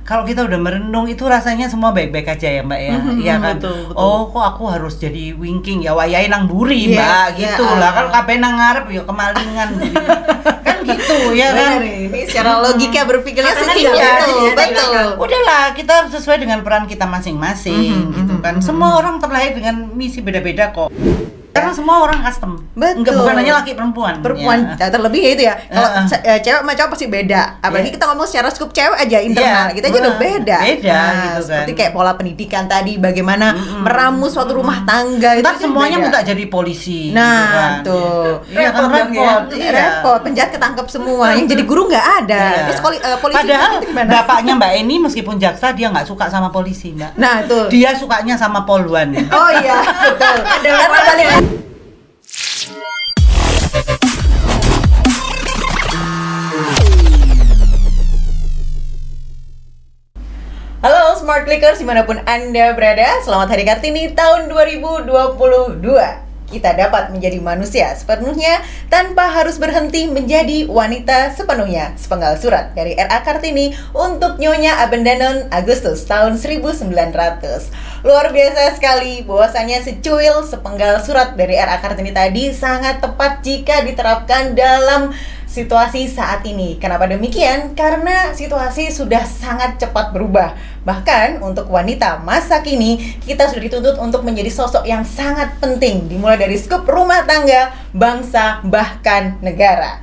kalau kita udah merenung itu rasanya semua baik-baik aja ya Mbak ya. Iya kan. Betul. Oh, kok aku harus jadi wingking ya wayahe nang mburi Mbak gitu lah. Kalau kabeh nang ngarep ya kemalingan. Kan gitu ya kan. Ini secara logika berpikirnya sih betul. Udahlah, kita sesuai dengan peran kita masing-masing gitu kan. Semua orang terlahir dengan misi beda-beda kok. Karena semua orang custom. Betul. Bukan hanya laki perempuan. Terlebih itu ya. Kalau cewek sama cowok pasti beda. Apalagi kita ngomong secara skup cewek aja internal. Kita aja udah beda. Beda gitu kan. Seperti kayak pola pendidikan tadi, bagaimana meramu suatu rumah tangga Ntar itu semuanya beda. minta jadi polisi. Nah, gitu kan. tuh. Iya kan repot. Iya. Repot, penjahat ketangkep semua. Yang jadi guru nggak ada. Iya. Terus polisi Padahal itu gimana? bapaknya Mbak Eni meskipun jaksa dia nggak suka sama polisi Mbak. Nah, tuh. Dia sukanya sama poluan. Oh iya, betul. Karena balik. Halo Smart Clickers dimanapun Anda berada, selamat Hari Kartini tahun 2022. Kita dapat menjadi manusia sepenuhnya tanpa harus berhenti menjadi wanita sepenuhnya. Sepenggal surat dari R.A. Kartini untuk Nyonya Abendanon Agustus tahun 1900. Luar biasa sekali bahwasannya secuil sepenggal surat dari R.A. Kartini tadi sangat tepat jika diterapkan dalam situasi saat ini. Kenapa demikian? Karena situasi sudah sangat cepat berubah. Bahkan untuk wanita masa kini, kita sudah dituntut untuk menjadi sosok yang sangat penting, dimulai dari skup rumah tangga, bangsa, bahkan negara.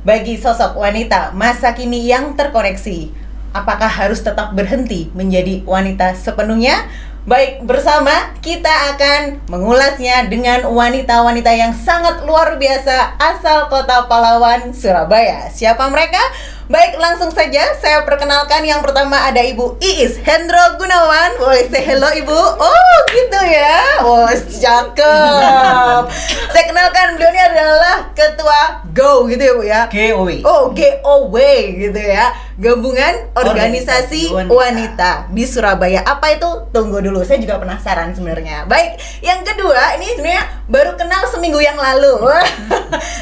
Bagi sosok wanita masa kini yang terkoneksi, apakah harus tetap berhenti menjadi wanita sepenuhnya? Baik, bersama kita akan mengulasnya dengan wanita-wanita yang sangat luar biasa asal kota Pahlawan, Surabaya. Siapa mereka? Baik, langsung saja saya perkenalkan. Yang pertama ada Ibu Iis Hendro Gunawan. Boleh say hello Ibu? Oh gitu ya. Oh cakep. Saya kenalkan, beliau ini adalah Ketua GO gitu ya Bu ya. GOW. Oh GOW gitu ya. Gabungan Organisasi Wanita di Surabaya. Apa itu? Tunggu dulu, saya juga penasaran sebenarnya. Baik, yang kedua ini sebenarnya baru kenal seminggu yang lalu.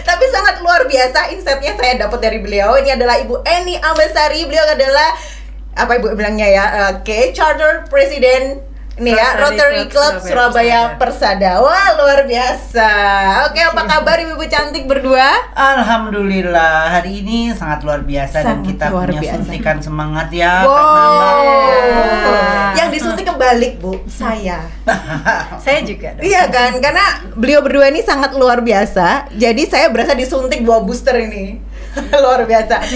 Tapi sangat luar biasa insight-nya saya dapat dari beliau. Ini adalah Ibu Eni Ambasari. Beliau adalah apa Ibu bilangnya ya? Charter President ini ya, Rotary Club Surabaya Persada. Wah, luar biasa. Oke, apa kabar Ibu cantik berdua? Alhamdulillah, hari ini sangat luar biasa dan kita punya suntikan semangat ya. Wow. Yang disuntik kebalik Bu, saya. Saya juga dong. Iya kan, karena beliau berdua ini sangat luar biasa. Jadi saya berasa disuntik 2 booster ini. Luar biasa. Tapi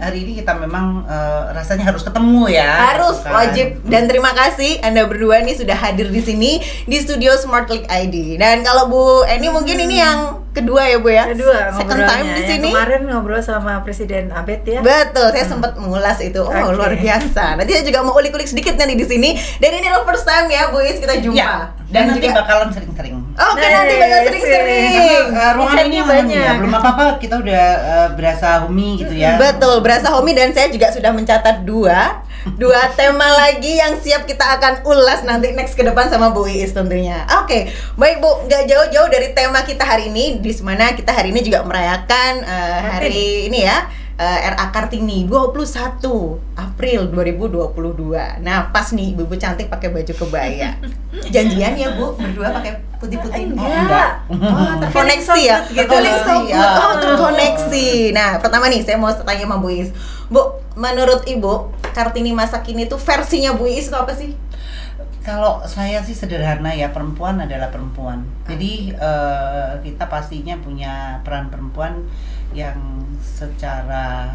hari ini kita memang rasanya harus ketemu ya. Harus, kan? wajib. Dan terima kasih Anda berdua nih sudah hadir di sini di studio Smart Click ID. Dan kalau Bu Eni mungkin ini yang kedua ya Bu ya? Kedua, second time di sini. Kemarin ngobrol sama Presiden Abed ya. Betul, saya sempat mengulas itu. Oh, luar biasa. Nanti saya juga mau ulik-ulik sedikit nanti di sini. Dan ini adalah first time ya Bu Is kita jumpa. Ya, dan nanti juga bakalan sering-sering. Oke, nanti bakal sering-sering. Ruangan ini banyak. Ya, belum apa-apa, kita udah berasa homey gitu ya. Betul, berasa homey. Dan saya juga sudah mencatat dua tema lagi yang siap kita akan ulas nanti next ke depan sama Bu Iis tentunya. Oke, baik Bu, nggak jauh-jauh dari tema kita hari ini, di mana kita hari ini juga merayakan hari ini ya, R.A. Kartini 21 April 2022. Nah, pas nih Ibu cantik pakai baju kebaya. Janjian ya Bu, berdua pakai putih-putih? Enggak. Oh, terkoneksi ya? Terkoneksi. Nah, pertama nih saya mau tanya sama Bu Iis. Bu, menurut Ibu, Kartini masa kini itu versinya Bu Iis itu apa sih? Kalau saya sih sederhana ya, perempuan adalah perempuan. Jadi kita pastinya punya peran perempuan yang secara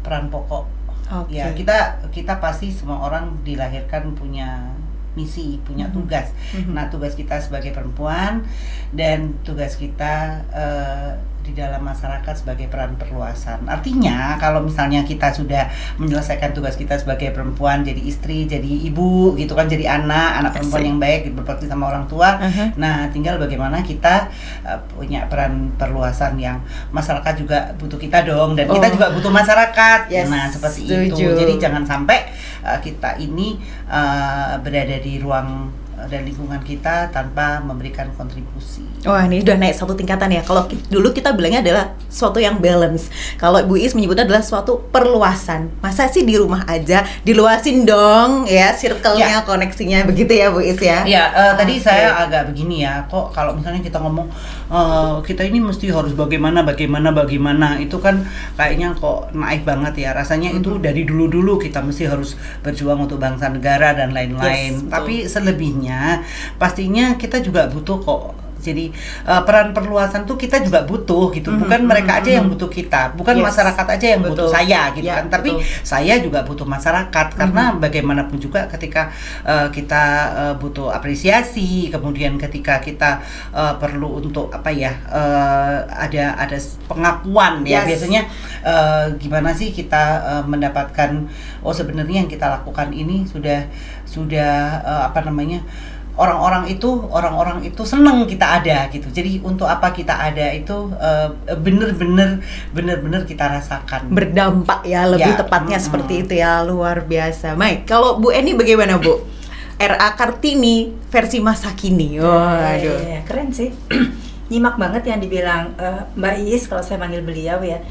peran pokok. Okay. Ya, kita pasti semua orang dilahirkan punya misi, punya tugas. Nah, tugas kita sebagai perempuan dan tugas kita di dalam masyarakat sebagai peran perluasan. Artinya kalau misalnya kita sudah menyelesaikan tugas kita sebagai perempuan, jadi istri, jadi ibu gitu kan, jadi anak perempuan yang baik, berbakti sama orang tua. Nah, tinggal bagaimana kita punya peran perluasan yang masyarakat juga butuh kita dong, dan kita juga butuh masyarakat. Yes, nah, seperti setuju. itu. Jadi jangan sampai kita ini berada di ruang dan lingkungan kita tanpa memberikan kontribusi. Wah, ini udah naik satu tingkatan ya. Kalau dulu kita bilangnya adalah suatu yang balance. Kalau Bu Is menyebutnya adalah suatu perluasan. Masa sih di rumah aja, diluasin dong ya circle-nya, koneksinya begitu ya Bu Is ya. Ya, tadi saya agak begini ya. Kok kalau misalnya kita ngomong kita ini mesti harus bagaimana itu kan kayaknya kok naif banget ya. Rasanya itu dari dulu-dulu kita mesti harus berjuang untuk bangsa negara dan lain-lain. Yes, tapi selebihnya pastinya kita juga butuh kok. Jadi peran perluasan tuh kita juga butuh gitu, bukan mereka aja yang butuh kita, bukan masyarakat aja yang butuh saya gitu kan, tapi saya juga butuh masyarakat karena bagaimanapun juga ketika kita butuh apresiasi, kemudian ketika kita perlu untuk apa ya, ada pengakuan ya biasanya gimana sih kita mendapatkan sebenarnya yang kita lakukan ini sudah apa namanya, orang-orang itu seneng kita ada gitu. Jadi untuk apa kita ada itu bener-bener kita rasakan. Berdampak ya, lebih tepatnya seperti itu ya, luar biasa. Baik, kalau Bu Eni bagaimana Bu? RA Kartini versi masa kini. Waduh. Ya, keren sih. Nyimak banget yang dibilang Mbak Iis kalau saya manggil beliau ya.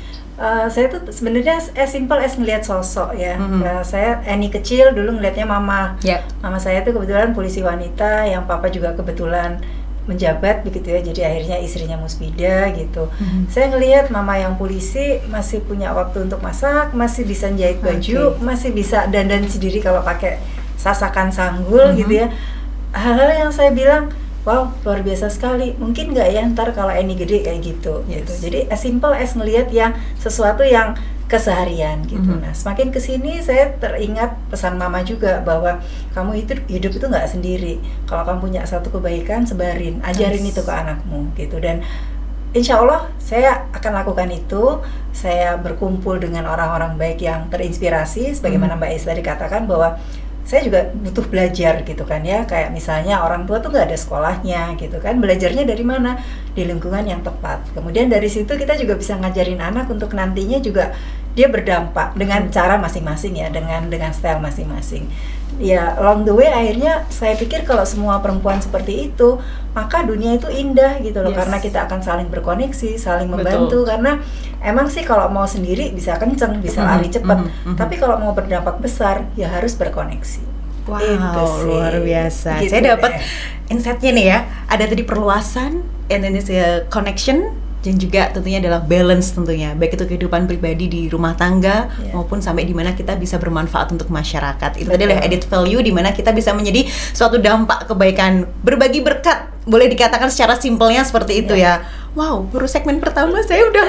Saya tuh sebenarnya as simple as ngelihat sosok ya. Saya Eni kecil dulu ngelihatnya mama. Mama saya tuh kebetulan polisi wanita, yang papa juga kebetulan menjabat begitu ya. Jadi akhirnya istrinya musbida gitu. Saya ngelihat mama yang polisi masih punya waktu untuk masak, masih bisa jahit baju, masih bisa dandan sendiri kalau pakai sasakan sanggul gitu ya. Hal-hal yang saya bilang, wow, luar biasa sekali. Mungkin nggak ya ntar kalau Eni gede kayak gitu. Jadi as simple as ngelihat yang sesuatu yang keseharian gitu. Nah, semakin kesini saya teringat pesan mama juga bahwa kamu itu hidup itu nggak sendiri. Kalau kamu punya satu kebaikan, sebarin, ajarin itu ke anakmu gitu. Dan insya Allah saya akan lakukan itu. Saya berkumpul dengan orang-orang baik yang terinspirasi, sebagaimana Mbak Is tadi katakan bahwa saya juga butuh belajar gitu kan ya, kayak misalnya orang tua tuh nggak ada sekolahnya gitu kan, belajarnya dari mana? Di lingkungan yang tepat. Kemudian dari situ kita juga bisa ngajarin anak untuk nantinya juga dia berdampak dengan cara masing-masing ya, dengan style masing-masing. Ya along the way akhirnya saya pikir kalau semua perempuan seperti itu, maka dunia itu indah gitu loh, karena kita akan saling berkoneksi, saling membantu. Karena emang sih kalau mau sendiri bisa kenceng, bisa lari cepat, tapi kalau mau berdampak besar ya harus berkoneksi. Wow, luar biasa. Gitu, saya dapat insight-nya nih ya. Ada tadi perluasan, and then it's a connection, dan juga tentunya adalah balance tentunya, baik itu kehidupan pribadi di rumah tangga maupun sampai di mana kita bisa bermanfaat untuk masyarakat. Itu adalah added value di mana kita bisa menjadi suatu dampak kebaikan, berbagi berkat. Boleh dikatakan secara simpelnya seperti itu ya. Wow, baru segmen pertama saya udah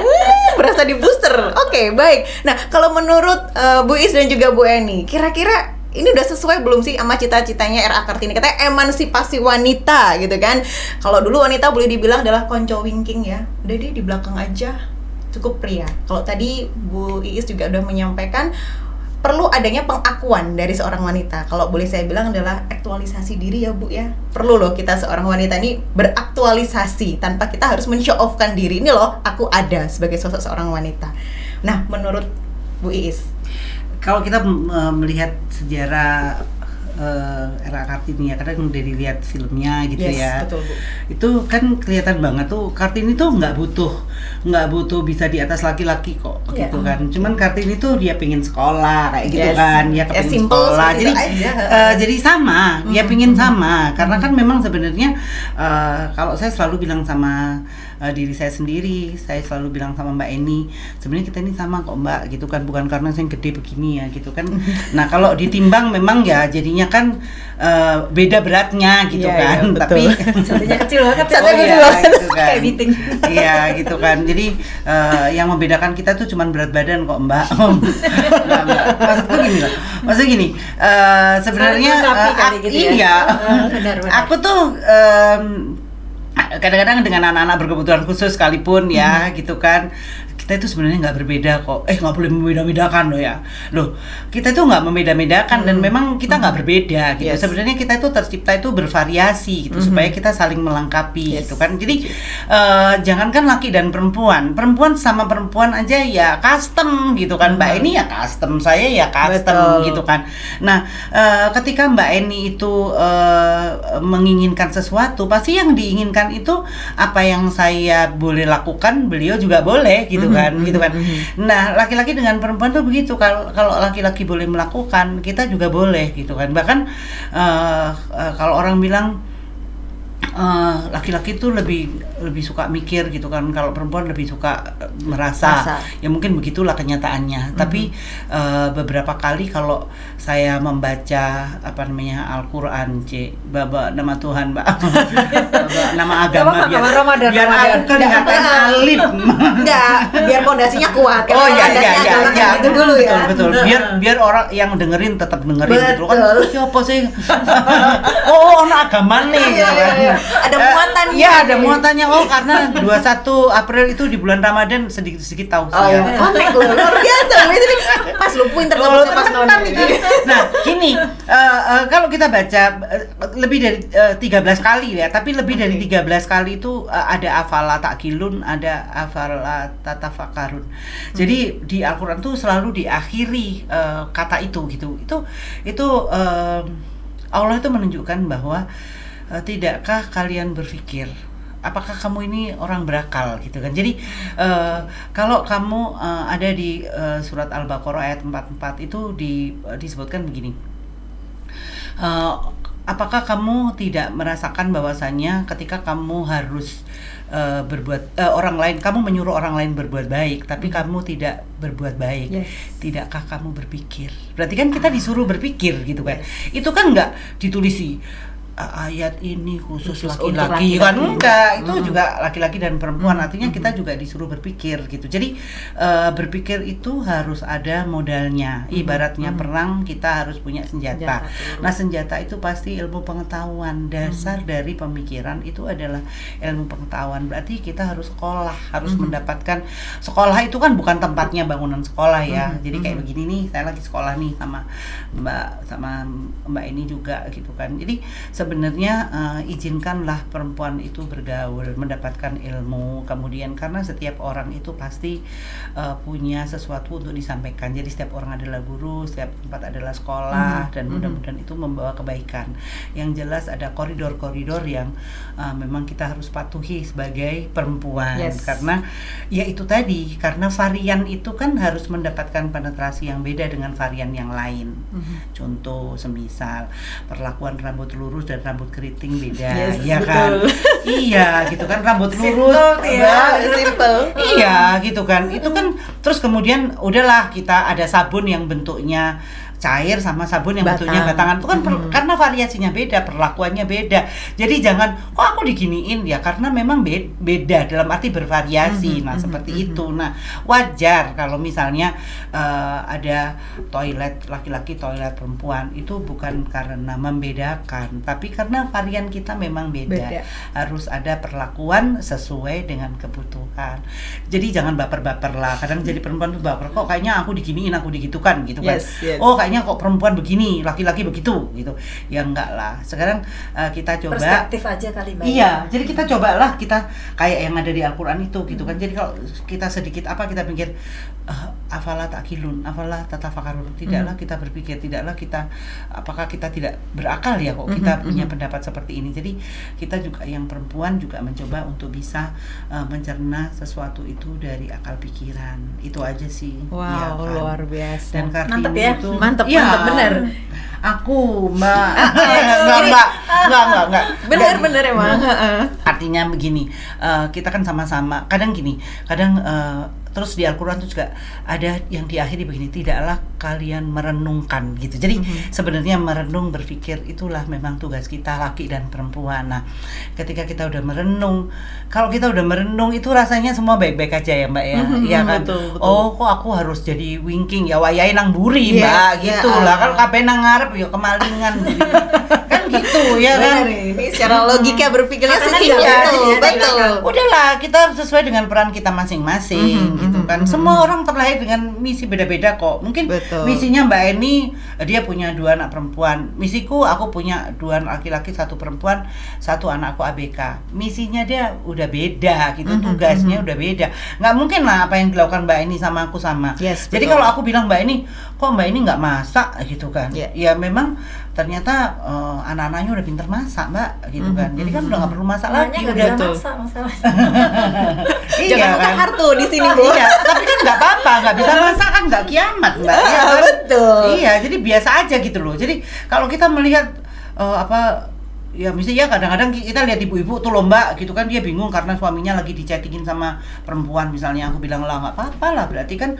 berasa di booster. Oke, baik. Nah, kalau menurut Bu Is dan juga Bu Eni, kira-kira ini udah sesuai belum sih sama cita-citanya RA Kartini? Katanya emansipasi wanita gitu kan. Kalau dulu wanita boleh dibilang adalah konco wingking ya, udah di belakang aja, cukup pria. Kalau tadi Bu Iis juga udah menyampaikan perlu adanya pengakuan dari seorang wanita. Kalau boleh saya bilang adalah aktualisasi diri ya Bu ya. Perlu loh kita seorang wanita ini beraktualisasi tanpa kita harus men-show off-kan diri. Ini loh aku ada sebagai sosok seorang wanita. Nah, menurut Bu Iis, kalau kita melihat sejarah RA Kartini ya, kadang udah dilihat filmnya gitu ya. Betul, Bu. Itu kan kelihatan banget tuh Kartini tuh nggak butuh bisa di atas laki-laki kok gitu kan. Cuman Kartini tuh dia pingin sekolah kayak gitu kan, dia kepingin sekolah. Jadi sama, dia pingin sama karena kan memang sebenarnya kalau saya selalu bilang sama diri saya sendiri, saya selalu bilang sama Mbak Eni, sebenarnya kita ini sama kok Mbak gitu kan, bukan karena saya gede begini ya gitu kan. Nah kalau ditimbang memang ya jadinya kan beda beratnya gitu kan, tapi satunya kecil banget, gitu kan. Kayak meeting. Iya gitu kan, jadi yang membedakan kita tuh cuman berat badan kok Mbak. Maksudnya gini, sebenarnya gitu ya? Benar. Aku tuh kadang-kadang dengan anak-anak berkebutuhan khusus sekalipun ya gitu kan, kita itu sebenarnya nggak berbeda kok. Nggak boleh membeda-bedakan loh ya. Loh, kita itu nggak membeda-bedakan dan memang kita nggak berbeda gitu. Sebenarnya kita itu tercipta itu bervariasi gitu supaya kita saling melengkapi gitu kan. Jadi jangankan laki dan perempuan sama perempuan aja ya custom gitu kan. Mbak Eni ya custom, saya ya custom gitu kan. Nah, ketika Mbak Eni itu menginginkan sesuatu, pasti yang diinginkan itu apa yang saya boleh lakukan, beliau juga boleh gitu kan, gitu kan. Nah, laki-laki dengan perempuan tuh begitu. Kalau laki-laki boleh melakukan, kita juga boleh gitu kan. Bahkan kalau orang bilang laki-laki itu lebih suka mikir gitu kan, kalau perempuan lebih suka merasa. Ya mungkin begitulah kenyataannya. Tapi beberapa kali kalau saya membaca Al-Quran, nama Tuhan, Mbak, nama agama, biar aku kelihatan alim. Enggak, biar pondasinya kuat. Oh iya, itu dulu ya. Betul. Biar orang yang dengerin tetap dengerin gitu kan. Siapa sih? Oh, anak agama nih. Ada muatan. Iya, ada muatannya. Oh, karena 21 April itu di bulan Ramadan, sedikit tahu sih. Konek luar biasa. Itu pas lu pinter banget pas nonton itu. Nah, gini, kalau kita baca lebih dari 13 kali ya, tapi lebih dari 13 kali itu ada afala ta'qilun, ada afala tatafakkarun. Jadi di Al-Qur'an tuh selalu diakhiri kata itu gitu. Itu Allah itu menunjukkan bahwa tidakkah kalian berpikir, apakah kamu ini orang berakal gitu kan. Jadi kalau kamu ada di surat Al-Baqarah ayat 44 itu disebutkan begini, apakah kamu tidak merasakan bahwasanya ketika kamu harus orang lain, kamu menyuruh orang lain berbuat baik tapi kamu tidak berbuat baik, tidakkah kamu berpikir? Berarti kan kita disuruh berpikir gitu kan. Itu kan nggak ditulisi ayat ini khusus laki-laki kan, enggak, itu juga laki-laki dan perempuan, artinya kita juga disuruh berpikir gitu. Jadi berpikir itu harus ada modalnya. Ibaratnya perang, kita harus punya senjata. Nah, senjata itu pasti ilmu pengetahuan. Dasar dari pemikiran itu adalah ilmu pengetahuan. Berarti kita harus sekolah, harus mendapatkan sekolah. Itu kan bukan tempatnya bangunan sekolah ya. Jadi kayak begini nih, saya lagi sekolah nih sama Mbak ini juga gitu kan. Jadi sebenarnya izinkanlah perempuan itu bergaul, mendapatkan ilmu, kemudian karena setiap orang itu pasti punya sesuatu untuk disampaikan. Jadi setiap orang adalah guru, setiap tempat adalah sekolah, dan mudah-mudahan itu membawa kebaikan. Yang jelas ada koridor-koridor yang memang kita harus patuhi sebagai perempuan, karena ya itu tadi, karena varian itu kan harus mendapatkan penetrasi yang beda dengan varian yang lain. Contoh semisal perlakuan rambut lurus dan rambut keriting beda, ya kan? Iya, gitu kan, rambut lurus, simple. Iya, gitu kan. Itu kan terus kemudian udahlah kita ada sabun yang bentuknya cair sama sabun yang bentuknya batangan. Itu kan karena variasinya beda, perlakuannya beda. Jadi jangan kok aku diginiin, ya karena memang beda dalam arti bervariasi. Nah, seperti itu. Nah, wajar kalau misalnya ada toilet laki-laki, toilet perempuan, itu bukan karena membedakan, tapi karena varian kita memang beda. Harus ada perlakuan sesuai dengan kebutuhan. Jadi jangan baper-baper lah. Kadang jadi perempuan tuh baper, kok kayaknya aku diginiin, aku digitukan gitu kan. Oh, kayaknya kok perempuan begini, laki-laki begitu gitu. Ya enggak lah. Sekarang kita coba perspektif aja kali Mbak. Iya, jadi kita cobalah kita kayak yang ada di Al-Qur'an itu gitu kan. Jadi kalau kita sedikit kita pikir afala ta'qilun, afala tatafakkarun. Tidaklah kita berpikir, tidaklah kita, apakah kita tidak berakal ya kok kita punya pendapat seperti ini. Jadi kita juga yang perempuan juga mencoba untuk bisa mencerna sesuatu itu dari akal pikiran. Itu aja sih. Wow, ya kan? Luar biasa. Dan Kartini mantep ya, itu mantep bener. Aku Mbak enggak bener emang. Artinya begini, kita kan sama-sama kadang terus di Al-Quran itu juga ada yang diakhiri begini, tidaklah kalian merenungkan gitu. Jadi sebenarnya merenung, berpikir itulah memang tugas kita laki dan perempuan. Nah, ketika kita udah merenung, kalau kita udah merenung itu rasanya semua baik-baik aja ya Mbak ya. Iya kan? Betul. Oh, kok aku harus jadi wingking ya, wayahe nang buri Mbak gitu lah. Kalau kabeh nang ngarep ya kemalingan gitu. Kan gitu ya kan. Ini secara logika berpikirnya sih betul. Udahlah, kita sesuai dengan peran kita masing-masing. gitu kan. Semua orang terlahir dengan misi beda-beda kok. Mungkin misinya Mbak Eni, dia punya 2 anak perempuan. Misiku, aku punya 2 laki-laki, 1 perempuan, 1 anakku ABK. Misinya dia udah beda gitu, tugasnya udah beda. Nggak mungkin lah apa yang dilakukan Mbak Eni sama aku sama. Jadi kalau aku bilang Mbak Eni, kok Mbak Eni nggak masak gitu kan? Ya memang ternyata anak-anaknya udah pinter masak Mbak gitu kan. Jadi kan udah nggak perlu masak lagi, udah tuh. Jangan buka kartu di sini Bu. Iya, tapi kan nggak apa-apa, nggak bisa masak kan nggak kiamat Mbak. Iya kan? Betul. Iya, jadi biasa aja gitu loh. Jadi kalau kita melihat ya misalnya kadang-kadang kita lihat ibu-ibu tuh lomba gitu kan, dia bingung karena suaminya lagi dichattingin sama perempuan misalnya. Aku bilang lah nggak apa-apa lah, berarti kan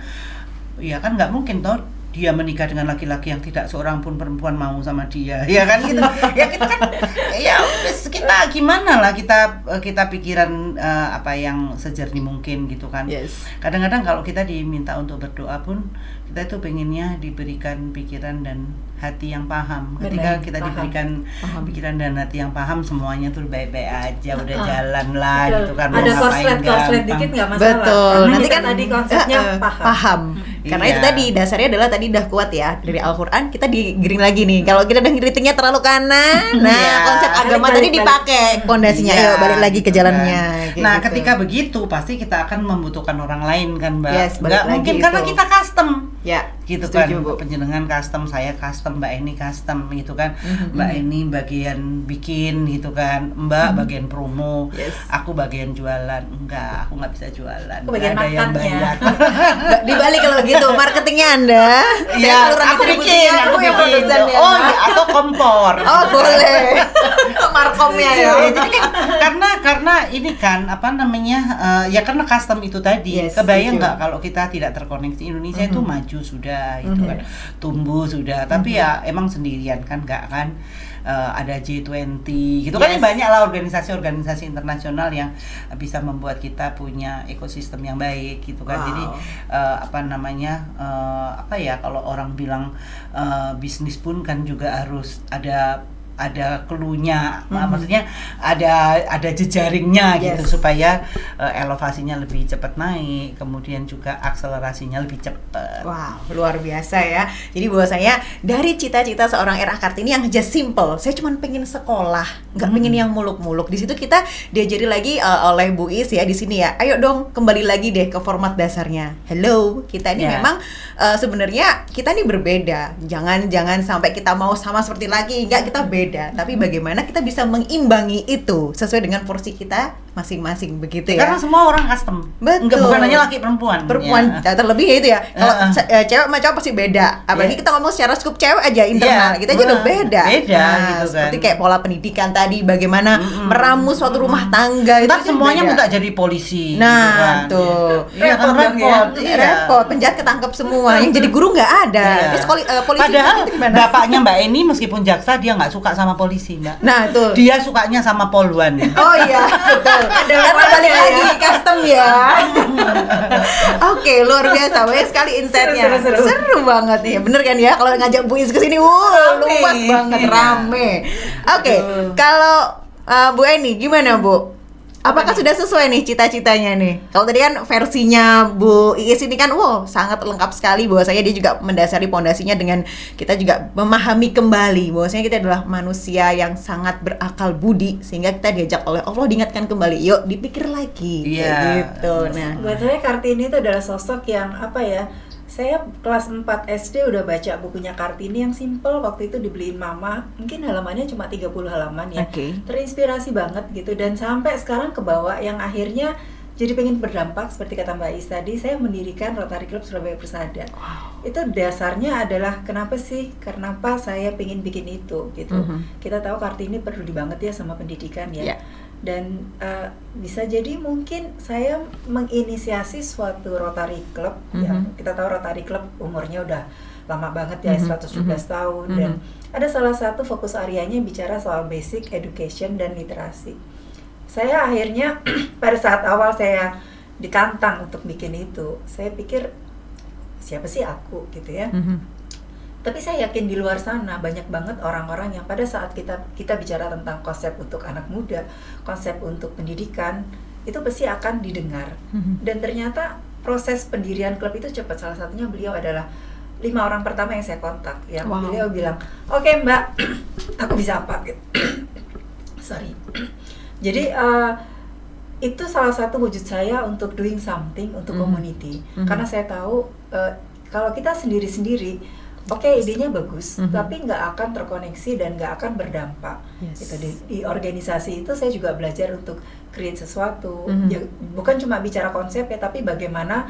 ya kan nggak mungkin toh dia menikah dengan laki-laki yang tidak seorang pun perempuan mau sama dia, ya kan gitu. Ya kita kan, ya kita gimana lah, kita pikiran apa yang sejernih mungkin gitu kan. Kadang-kadang kalau kita diminta untuk berdoa pun kita itu pengennya diberikan pikiran dan hati yang paham. Ketika kita diberikan pikiran dan hati yang paham, semuanya tuh baik-baik aja, udah jalan lah gitu kan. Ada korslet dikit nggak masalah. Betul. Nanti kan tadi konsepnya paham. Karena itu tadi dasarnya adalah tadi udah kuat ya dari Al-Quran, kita digiring lagi nih. Kalau kita udah ngiritingnya terlalu kanan, konsep agama tadi dipakai pondasinya. Ayo balik lagi ke jalannya. Nah, ketika begitu pasti kita akan membutuhkan orang lain kan Mbak. Nggak mungkin karena kita custom. Gitu setuju, kan, penjenengan custom, saya custom, Mbak Eni custom gitu kan. Mbak Eni bagian bikin gitu kan, Mbak bagian promo, aku bagian jualan. Enggak, aku nggak bisa jualan. Bagian ada yang bayar. Dibalik kalau gitu, marketingnya Anda. Iya, aku bikin, aku yang produsennya. Oh iya, atau kompor. Oh boleh. Markomnya ya. Jadi kan karena ini kan apa namanya, ya karena custom itu tadi. Kebayang nggak kalau kita tidak terkoneksi? Indonesia itu maju sudah gitu kan, tumbuh sudah, tapi ya emang sendirian kan, nggak kan. Ada G20 gitu kan, banyak lah organisasi-organisasi internasional yang bisa membuat kita punya ekosistem yang baik gitu kan. Jadi apa namanya, apa ya, kalau orang bilang bisnis pun kan juga harus ada clue-nya, maksudnya ada jejaringnya gitu, supaya elevasinya lebih cepat naik, kemudian juga akselerasinya lebih cepat. Wow, luar biasa ya. Jadi bahwasanya dari cita-cita seorang RA Kartini yang just simple, saya cuma pengen sekolah, nggak pengen yang muluk-muluk. Di situ kita diajari lagi oleh Bu Is ya di sini ya. Ayo dong kembali lagi deh ke format dasarnya. Hello, kita ini memang sebenarnya kita ini berbeda. Jangan sampai kita mau sama seperti lagi, enggak, kita beda. Tapi bagaimana kita bisa mengimbangi itu sesuai dengan porsi kita masing-masing begitu ya. Karena semua orang custom. Betul. Bukan hanya laki perempuan. Terlebih ya itu ya. Kalau cewek sama cowok pasti beda. Apalagi kita ngomong secara skup cewek aja internal. Kita aja udah beda. Gitu kan. Seperti kayak pola pendidikan tadi, bagaimana meramu suatu rumah tangga itu semuanya minta jadi polisi. Nah, gitu kan. Repot. Penjahat ketangkep semua. Yang jadi guru nggak ada. Terus polisi. Padahal bapaknya Mbak Eni meskipun jaksa, dia nggak suka sama polisi Mbak. Nah tuh. Dia sukanya sama poluan. Oh iya, betul. Karena balik lagi custom ya. Oke, luar biasa. Banyak sekali insight-nya. Seru banget nih. Bener kan ya? Kalau ngajak Bu Is ke sini, luas banget, rame. Oke, kalau Bu Eni gimana Bu? Apakah sudah sesuai nih cita-citanya nih? Kalau tadi kan versinya Bu Iis ini kan sangat lengkap sekali, bahwasanya dia juga mendasari pondasinya dengan kita juga memahami kembali bahwasanya kita adalah manusia yang sangat berakal budi, sehingga kita diajak oleh Allah diingatkan kembali, yuk dipikir lagi. Gitu. Nah, buat saya Kartini itu adalah sosok yang apa ya? Saya kelas 4 SD udah baca bukunya Kartini yang simple, waktu itu dibeliin mama, mungkin halamannya cuma 30 halaman ya. Terinspirasi banget gitu, dan sampai sekarang kebawa yang akhirnya jadi pengen berdampak seperti kata Mbak Is tadi. Saya mendirikan Rotary Club Surabaya Persada. Itu dasarnya adalah kenapa saya pengen bikin itu gitu. Kita tahu Kartini peduli banget ya sama pendidikan ya. Dan bisa jadi mungkin saya menginisiasi suatu Rotary Club yang kita tahu Rotary Club umurnya udah lama banget ya, 117 tahun, dan ada salah satu fokus areanya bicara soal basic education dan literasi. Saya akhirnya pada saat awal saya ditantang untuk bikin itu, saya pikir siapa sih aku gitu ya. Tapi saya yakin di luar sana banyak banget orang-orang yang pada saat kita bicara tentang konsep untuk anak muda, konsep untuk pendidikan, itu pasti akan didengar. Dan ternyata proses pendirian klub itu cepat. Salah satunya beliau adalah 5 orang pertama yang saya kontak, yang beliau bilang, oke Mbak, aku bisa apa gitu. Sorry. Jadi itu salah satu wujud saya untuk doing something untuk community. Karena saya tahu kalau kita sendiri-sendiri, oke, idenya bagus, tapi nggak akan terkoneksi dan nggak akan berdampak. Gitu. Di organisasi itu saya juga belajar untuk create sesuatu, ya, bukan cuma bicara konsep ya, tapi bagaimana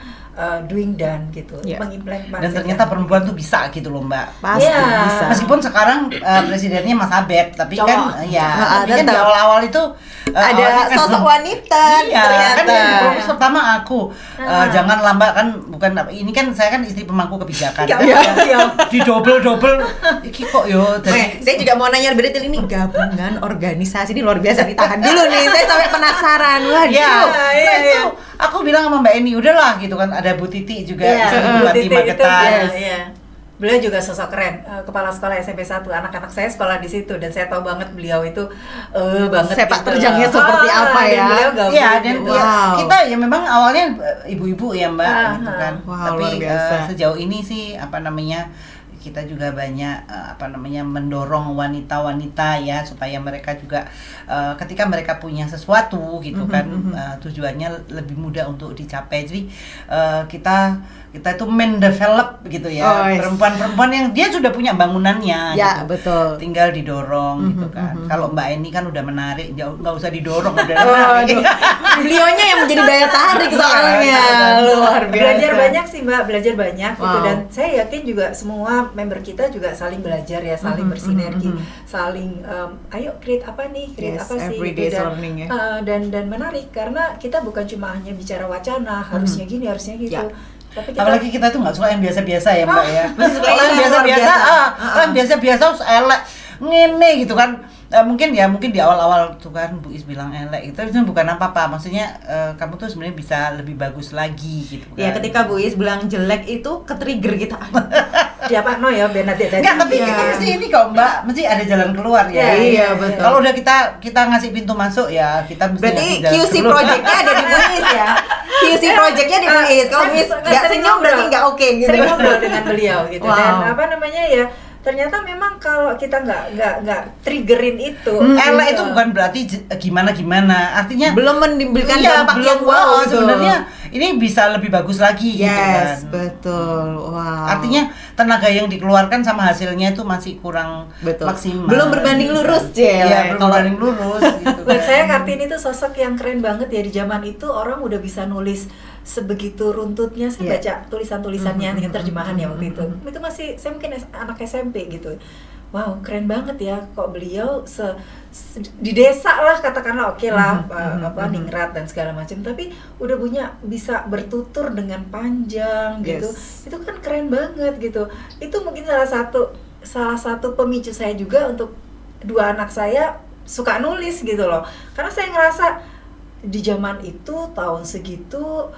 doing done gitu, mengimplementasikan. Dan ternyata perempuan tuh bisa gitu loh Mbak. Pasti bisa. Meskipun sekarang presidennya Mas Abed, tapi kan tapi kan di tetap. awal-awal itu ada sosok wanita ternyata. Kan yang propos pertama aku. Jangan lambat kan, bukan ini kan saya kan istri pemangku kebijakan. Di double iki kok yo Oke, saya juga mau nanya lebih detail, ini gabungan organisasi ini luar biasa, ditahan dulu nih, saya sampai penasaran. Waduh. Itu aku bilang sama Mbak Eni, udahlah gitu kan, ada Bu Titi juga, Bu Titi Magetan. Beliau juga sosok keren, kepala sekolah SMP 1, anak-anak saya sekolah di situ dan saya tahu banget beliau itu banget sepak terjangnya seperti apa ya. Iya, dan kita ya memang awalnya ibu-ibu ya Mbak gitu kan. Tapi sejauh ini sih kita juga banyak mendorong wanita-wanita ya supaya mereka juga ketika mereka punya sesuatu gitu kan, tujuannya lebih mudah untuk dicapai. Jadi kita itu mendevelop gitu ya, perempuan-perempuan yang dia sudah punya bangunannya gitu. Betul. Tinggal didorong gitu kan. Kalau Mbak Eni kan udah menarik, nggak usah didorong, udah menarik. Beliaunya yang menjadi daya tarik soalnya. Luar biasa. Belajar banyak sih Mbak, belajar banyak gitu, dan saya yakin juga semua member kita juga saling belajar ya, saling bersinergi, saling ayo create apa sih everyday gitu, learning ya. Dan menarik karena kita bukan cuma hanya bicara wacana, harusnya gini, harusnya gitu. Tapi apalagi kita tuh nggak suka yang biasa-biasa ya Mbak ya. Kalau yang biasa-biasa, orang biasa-biasa harus elek ngene gitu kan. Mungkin di awal-awal tuh kan Bu Is bilang elek itu bukan apa-apa, maksudnya kamu tuh sebenarnya bisa lebih bagus lagi gitu kan. Ya ketika Bu Is bilang jelek itu ke-trigger kita. Dia apa no ya benar tadi. Enggak, tapi kita mesti ini kok Mbak, mesti ada jalan keluar ya. Iya, betul. Kalau udah kita ngasih pintu masuk ya, kita mesti berarti ngasih jalan QC keluar. project-nya ada di Bu Is ya. QC project-nya di Bu Is. Kalau Bu Is enggak senyum berarti enggak oke gitu. Sering ngobrol dengan beliau gitu. Dan ya ternyata memang kalau kita nggak triggerin itu, elek itu bukan berarti gimana, artinya belum menimbulkan dampak yang wow gitu. Sebenarnya ini bisa lebih bagus lagi gitu kan. Betul. Wow. Artinya tenaga yang dikeluarkan sama hasilnya itu masih kurang maksimal. Belum berbanding lurus, Iya, belum berbanding lurus gitu. Buat saya Kartini itu sosok yang keren banget ya. Di zaman itu orang udah bisa nulis sebegitu runtutnya. Saya baca tulisan-tulisannya dengan terjemahan ya waktu itu. Itu masih saya mungkin anak SMP gitu. Wow, keren banget ya. Kok beliau di desa lah katakanlah, oke lah, ningrat dan segala macam, tapi udah punya bisa bertutur dengan panjang gitu. Itu kan keren banget gitu. Itu mungkin salah satu pemicu saya juga untuk 2 anak saya suka nulis gitu loh. Karena saya ngerasa di zaman itu tahun segitu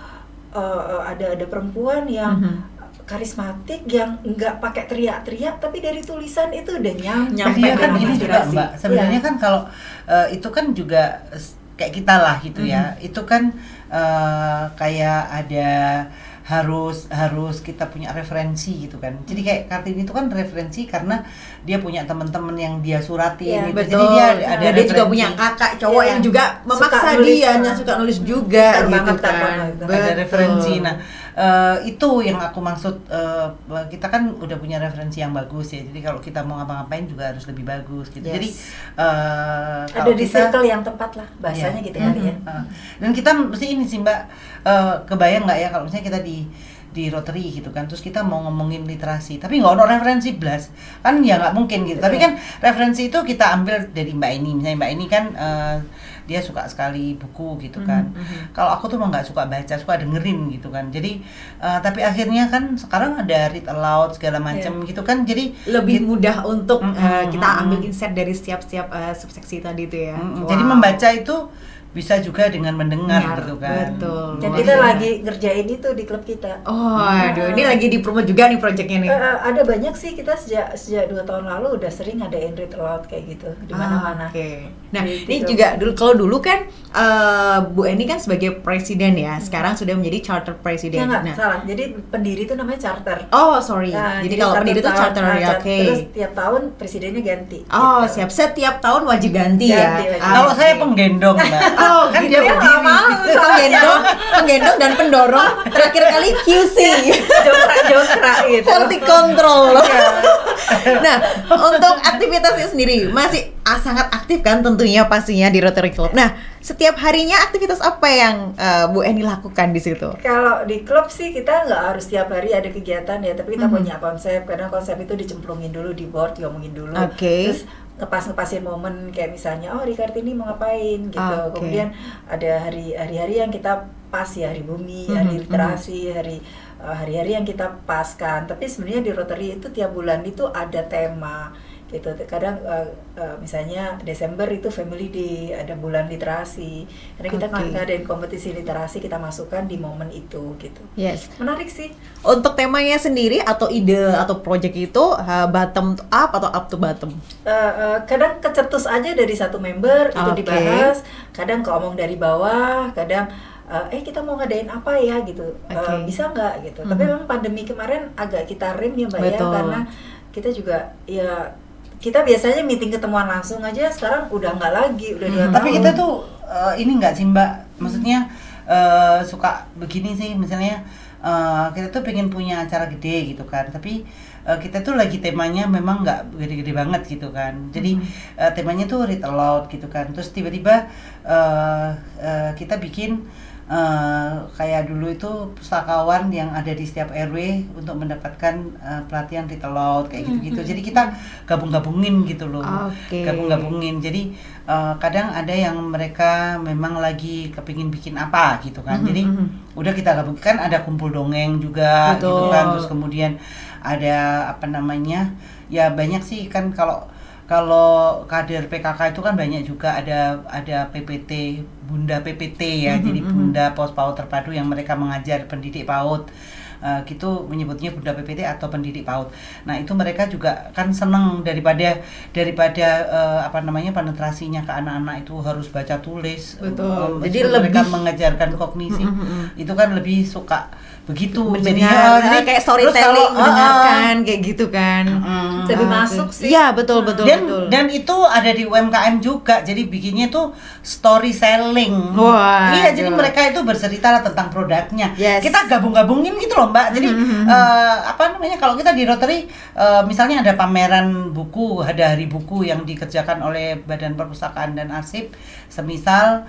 ada perempuan yang karismatik, yang nggak pakai teriak-teriak, tapi dari tulisan itu udah nyampe kan ini juga inspirasi. Mbak, sebenarnya kan kalau itu kan juga kayak kita lah gitu ya. Itu kan kayak ada harus kita punya referensi gitu kan. Jadi kayak Kartini itu kan referensi karena dia punya teman-teman yang dia suratin gitu. Betul. Jadi dia dia juga punya kakak cowok yang juga memaksa dia suka nulis juga gitu kan. Ada referensi. Nah, itu yang aku maksud, kita kan udah punya referensi yang bagus ya. Jadi kalau kita mau ngapa-ngapain juga harus lebih bagus gitu. Jadi ada di circle yang tepat lah bahasanya gitu kali ya. Dan kita mesti ini sih Mbak, kebayang nggak ya kalau misalnya kita di Rotary gitu kan, terus kita mau ngomongin literasi tapi nggak ada referensi blas kan, ya nggak mungkin gitu. Tapi kan referensi itu kita ambil dari Mbak Eni, misalnya Mbak Eni kan dia suka sekali buku gitu kan. Kalau aku tuh nggak suka baca, suka dengerin gitu kan. Jadi tapi akhirnya kan sekarang ada read aloud segala macam gitu kan, jadi lebih mudah untuk kita ambil insight dari setiap subseksi tadi itu ya. Jadi membaca itu bisa juga dengan mendengar Benar, gitu kan. betul. Dan Luar kita biasa. lagi ngerjain itu di klub kita. Oh, aduh, ini lagi dipromote juga nih projectnya nih. Ada banyak sih, kita sejak 2 tahun lalu udah sering ngadain read aloud kayak gitu di mana-mana. Oke. Nah, Di ini klub. juga kalau dulu kan Bu Eni kan sebagai presiden ya, sekarang sudah menjadi charter Ya presiden. nggak Nah, salah, jadi pendiri itu namanya charter. oh sorry. Nah, jadi kalau pendiri itu charter ya, oke. Terus tiap tahun presidennya ganti. Oh, gitu. siap. Setiap tahun wajib ganti ya. Ganti, wajib. Kalau oke. saya penggendong, Mbak. Oh, kan gitu. dia Dia berdiri. penggendong dan pendorong. Terakhir kali QC. Jongkrak gitu. Quality control. Nah, untuk aktivitasnya sendiri masih sangat aktif kan tentunya pastinya di Rotary Club. Nah, setiap harinya aktivitas apa yang Bu Eni lakukan di situ? Kalau di klub sih kita nggak harus tiap hari ada kegiatan ya, tapi kita punya konsep, karena konsep itu dicemplungin dulu di board, diomongin dulu. Oke. Terus ngepasin momen kayak misalnya hari Kartini mau ngapain gitu. Oke. Kemudian ada hari-hari yang kita pas ya, hari bumi, hari literasi, hari-hari yang kita paskan. Tapi sebenarnya di Rotary itu tiap bulan itu ada tema gitu. Kadang misalnya Desember itu Family Day, ada bulan literasi. Karena kita Oke. ngadain kompetisi literasi, kita masukkan di momen itu gitu. Yes. Menarik sih. Untuk temanya sendiri atau ide atau project itu bottom to up atau up to bottom? Kadang kecetus aja dari satu member itu Oke. dibahas, kadang keomong dari bawah, kadang kita mau ngadain apa ya gitu. Oke. Bisa nggak gitu. Tapi memang pandemi kemarin agak kita rem ya Mbak ya, Betul. karena kita juga ya kita biasanya meeting ketemuan langsung aja, sekarang udah nggak lagi, udah 2 tahun. Tapi kita tuh ini nggak sih Mbak, maksudnya suka begini sih, misalnya kita tuh pengen punya acara gede gitu kan, tapi kita tuh lagi temanya memang nggak gede-gede banget gitu kan, jadi temanya tuh read aloud gitu kan, terus tiba-tiba kita bikin kayak dulu itu pustakawan yang ada di setiap RW untuk mendapatkan pelatihan read aloud kayak gitu-gitu. Jadi kita gabung-gabungin gitu loh. Oke. Gabung-gabungin. Jadi kadang ada yang mereka memang lagi kepingin bikin apa gitu kan. Jadi udah kita gabung, kan ada kumpul dongeng juga gitu Betul. kan. Terus kemudian ada apa namanya? Ya banyak sih kan, kalau kader PKK itu kan banyak juga, ada PPT, Bunda PPT ya, jadi Bunda Pos PAUD Terpadu yang mereka mengajar pendidik PAUD, gitu menyebutnya Bunda PPT atau pendidik PAUD. Nah itu mereka juga kan seneng daripada apa namanya penetrasinya ke anak-anak itu harus baca tulis. Betul. Jadi Jadi mereka lebih mengajarkan kognisi, itu kan lebih suka begitu. Mendengar, Jadi kayak terus storytelling, kalau, mendengarkan kayak gitu kan. Lebih Oke. masuk sih. Iya, betul. Dan itu ada di UMKM juga, jadi bikinnya tuh story selling. Wah, Iya, jadi gila. mereka itu bercerita tentang produknya. Yes. Kita gabung-gabungin gitu loh Mbak. Jadi apa namanya, kalau kita di Rotary misalnya ada pameran buku, ada hari buku yang dikerjakan oleh Badan Perpustakaan dan Arsip, semisal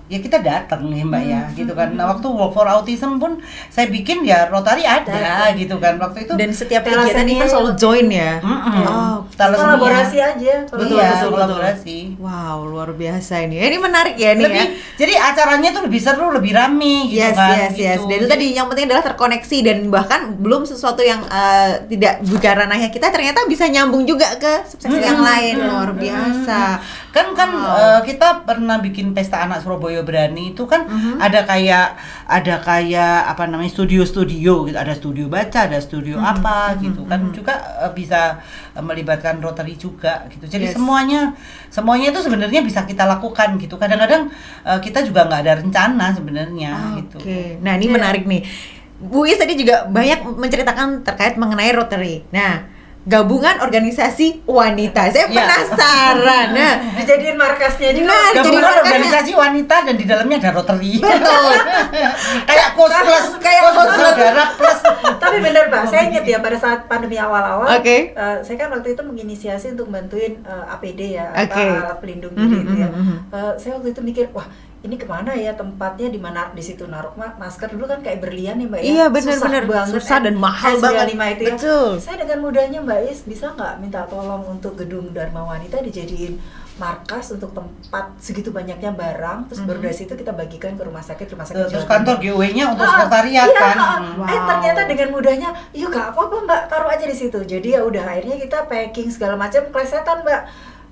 ya kita datang nih Mbak ya, gitu kan. Nah, waktu Walk for Autism pun saya bikin ya Rotary ada gitu kan waktu itu. Dan setiap Telasenia kegiatan event selalu join ya. Oh, Kolaborasi aja. Betul, Iya, betul. kolaborasi. Wow, luar biasa ini. Ini menarik ya nih ya. Jadi acaranya tuh lebih seru, lebih rame gitu Yes, kan. yes. gitu. Dan itu tadi yang penting adalah terkoneksi, dan bahkan belum sesuatu yang tidak bukan ranahnya kita ternyata bisa nyambung juga ke sukses yang lain. Luar biasa. Kan kita pernah bikin pesta anak Surabaya Berani itu kan ada kayak apa namanya studio gitu, ada studio baca, ada studio apa gitu kan, juga bisa melibatkan Rotary juga gitu. Jadi Yes. semuanya itu sebenarnya bisa kita lakukan gitu. Kadang-kadang kita juga nggak ada rencana sebenarnya gitu. Oke. Nah, ini menarik nih. Bu Is tadi juga banyak menceritakan terkait mengenai Rotary. Nah, gabungan organisasi wanita. Saya Ya. penasaran. Nah, Dijadiin markasnya juga. Nah, jadi Gabungan markasnya. organisasi wanita dan di dalamnya ada Rotary. betul. Kayak kos plus, Kayak kos saudara plus. Tapi bener Mbak, saya ingat ya pada saat pandemi awal-awal, Oke. saya kan waktu itu menginisiasi untuk bantuin APD ya, Oke. alat pelindung diri itu ya. Saya waktu itu mikir, wah ini kemana ya tempatnya, di mana di situ naruh masker dulu kan kayak berlian ya Mbak ya. Iya, benar-benar. Susah banget. Susah dan mahal banget. N95 itu ya. Betul. Saya dengan mudahnya Mbak Is bisa nggak minta tolong untuk gedung Dharma Wanita dijadiin markas untuk tempat segitu banyaknya barang, terus baru dari situ kita bagikan ke rumah sakit Terus Jawa kantor Timur. GW-nya untuk sekretariat Iya, kan. Wow. ternyata dengan mudahnya, yuk gak apa-apa Mbak, taruh aja di situ. Jadi ya udah akhirnya kita packing segala macam, kelesetan Mbak.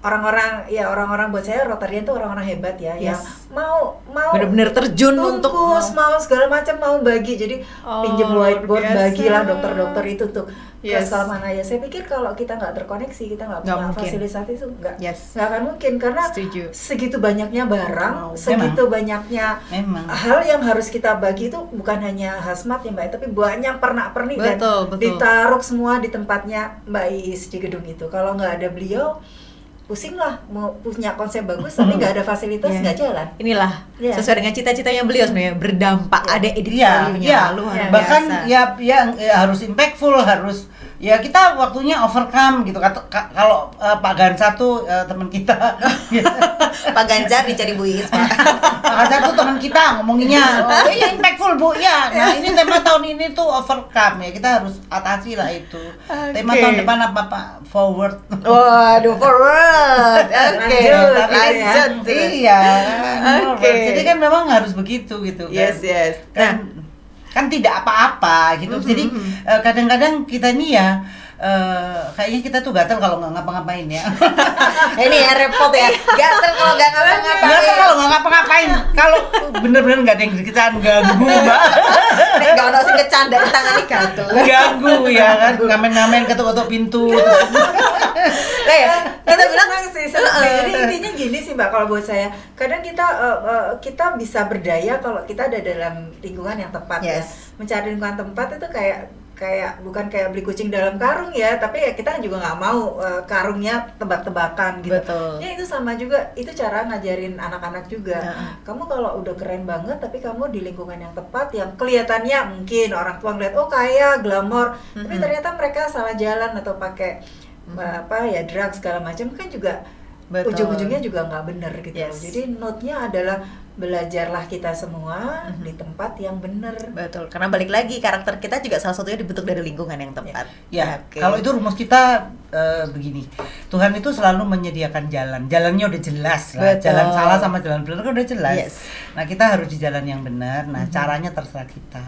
orang-orang buat saya Rotarian tuh orang-orang hebat ya, yang mau benar-benar terjun untuk mau segala macam, mau bagi, jadi pinjem whiteboard, bagilah dokter-dokter itu tuh ke sekolah mana ya. Saya pikir kalau kita nggak terkoneksi, kita nggak punya fasilitasi itu nggak akan mungkin, karena segitu banyaknya barang, segitu banyaknya hal yang harus kita bagi, itu bukan hanya hazmat ya Mbak, tapi banyak pernak-pernik dan ditaruh semua di tempatnya Mbak Iis di gedung itu. Kalau nggak ada beliau, pusing lah, mau punya konsep bagus tapi nggak ada fasilitas, nggak jalan. Inilah sesuai dengan cita-citanya beliau sebenarnya, berdampak, ada edit value-nya luar bahkan biasa. ya harus impactful, harus ya kita waktunya overcome gitu. Kalau Pak Gansar tuh teman kita Pak Ganjar dicari Bu Iis. Pak Gansar tuh teman kita, ngomonginnya ya impactful Bu ya. Nah ini tema tahun ini tuh overcome ya, kita harus atasi lah itu. Tema tahun depan apa Pak? Forward. Waduh, forward. Oke, lanjut. Iya. Jadi kan memang harus begitu gitu kan. Yes. Kan tidak apa-apa gitu. Jadi kadang-kadang kita nih ya kayaknya kita tuh gatel kalau nggak ngapa-ngapain ya. Ini ya repot ya. Gatel kalau nggak ngapa-ngapain. Gatel kalau nggak ngapa-ngapain. Kalau bener-bener nggak ada yang dikecan, ganggu Mbak. Nggak ada sih kecanda di tangan ini gatel. Ganggu ya kan, ngamen-ngamen ketuk-ketuk pintu. Kita bilang sih. Jadi intinya gini sih Mbak, kalau buat saya, kadang kita bisa berdaya kalau kita ada dalam lingkungan yang tepat ya. Mencari lingkungan tempat itu kayak bukan kayak beli kucing dalam karung ya, tapi ya kita juga nggak mau karungnya tebak-tebakan gitu. Betul. Ya itu sama juga, itu cara ngajarin anak-anak juga. Kamu kalau udah keren banget tapi kamu di lingkungan yang tepat, yang kelihatannya mungkin orang tua ngeliat kaya, glamor, tapi ternyata mereka salah jalan atau pakai drugs segala macam, kan juga ujung-ujungnya juga nggak bener gitu. Jadi note-nya adalah belajarlah kita semua di tempat yang benar. Betul, karena balik lagi karakter kita juga salah satunya dibentuk dari lingkungan yang tepat. Kalau itu rumus kita begini, Tuhan itu selalu menyediakan jalannya udah jelas lah. Jalan salah sama jalan benar kan udah jelas. Nah kita harus di jalan yang benar. Nah caranya terserah kita.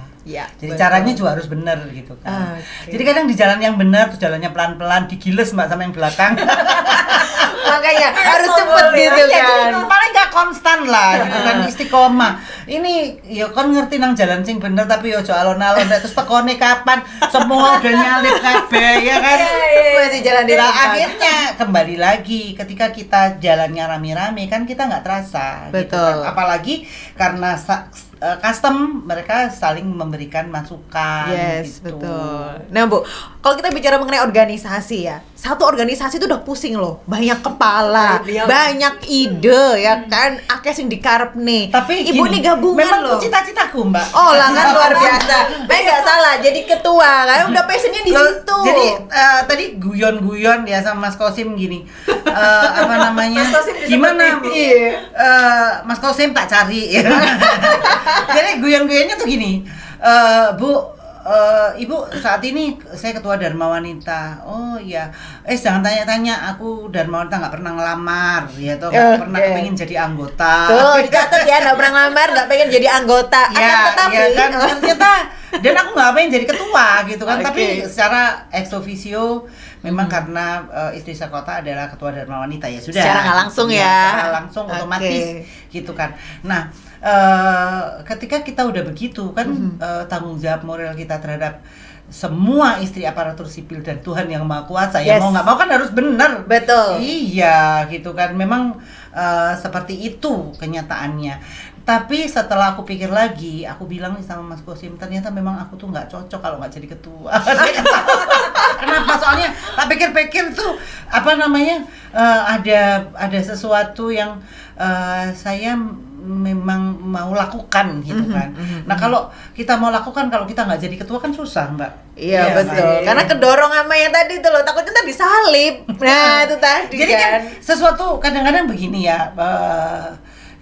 Jadi caranya juga harus benar gitu kan. Jadi kadang di jalan yang benar, tuh jalannya pelan-pelan, digiles Mbak sama yang belakang. Makanya harus cepet gitu kan. Paling nggak konstan lah gitu kan, istiqomah. Ini ya kan ngerti nang jalan sing bener, tapi yo aja alon-alon terus tekone kapan semua udah nyalip kabeh ya kan. Masih jalan di akhirnya kembali lagi ketika kita jalannya rame-rame kan kita nggak terasa. Betul. Gitu kan. Apalagi karena custom mereka saling memberikan masukan. Gitu. Betul. Nah Bu, kalau kita bicara mengenai organisasi ya, satu organisasi itu udah pusing loh, banyak kepala, banyak ide ya kan, akeh sing dikarep nih. Tapi Ibu nih gabungan memang loh. Memang cita-citaku Mbak. Oh lah kan luar biasa. Nggak salah, jadi ketua kan udah passionnya di situ. Jadi tadi guyon-guyon ya sama Mas Kosim gini. Apa namanya? Mas Kosim gimana Bu? Mas Kosim tak cari. Jadi guyon-guyonnya tuh gini, Bu, Ibu saat ini saya ketua Dharma Wanita. Oh iya, jangan tanya-tanya, aku Dharma Wanita nggak pernah ngelamar, ya tuh nggak pernah pengen jadi anggota. Tuh dicatat ya, nggak pernah ngelamar, nggak pengen jadi anggota. Tetapi kan ternyata dan aku nggak pengen jadi ketua gitu kan. Tapi secara ex officio memang karena istri sekota adalah ketua Dharma Wanita, ya sudah. Secara nggak langsung ya. Secara langsung otomatis gitu kan. Nah. Ketika kita udah begitu kan tanggung jawab moral kita terhadap semua istri aparatur sipil dan Tuhan yang Maha Kuasa ya mau nggak mau kan harus benar. Betul. Iya gitu kan, memang seperti itu kenyataannya. Tapi setelah aku pikir lagi, aku bilang nih sama Mas Kosim, ternyata memang aku tuh nggak cocok kalau nggak jadi ketua. Kenapa? Soalnya tak pikir-pikir tuh apa namanya ada sesuatu yang saya memang mau lakukan gitu kan. Nah kalau kita mau lakukan, kalau kita nggak jadi ketua kan susah Mbak. Iya betul. Karena kedorong sama yang tadi itu loh, takutnya tadi salib. Nah itu tadi. Jadi kan sesuatu kadang-kadang begini ya.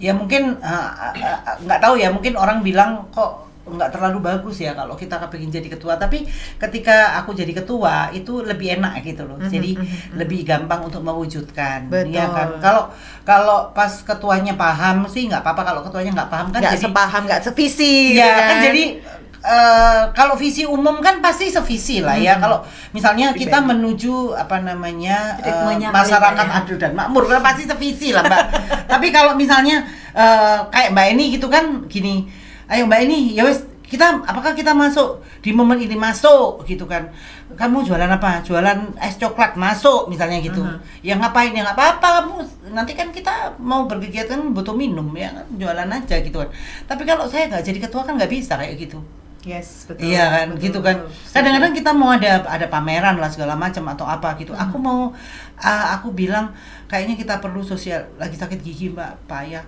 Ya mungkin nggak tahu ya, mungkin orang bilang kok nggak terlalu bagus ya kalau kita kepingin jadi ketua, tapi ketika aku jadi ketua itu lebih enak gitu loh. Jadi lebih gampang untuk mewujudkan. Betul. Ya kan. Kalau pas ketuanya paham sih nggak apa-apa, kalau ketuanya nggak paham kan nggak jadi sepaham, nggak sevisi ya gitu kan jadi kalau visi umum kan pasti sevisi lah ya. Kalau misalnya kita menuju masyarakat adil dan makmur, kan pasti sevisi lah Mbak. Tapi kalau misalnya kayak Mbak ini gitu kan gini, ayo Mbak ini ya wes apakah kita masuk di momen ini masuk gitu kan, kamu jualan apa, jualan es coklat masuk misalnya gitu, ya ngapain, ya nggak apa-apa, kamu nanti kan kita mau berkegiatan butuh minum ya kan, jualan aja gitu kan. Tapi kalau saya nggak jadi ketua kan nggak bisa kayak gitu. Yes, betul. Iya kan, betul, gitu kan. Kadang-kadang kita mau ada pameran lah segala macam atau apa gitu. Aku bilang kayaknya kita perlu sosial, lagi sakit gigi Mbak, payah.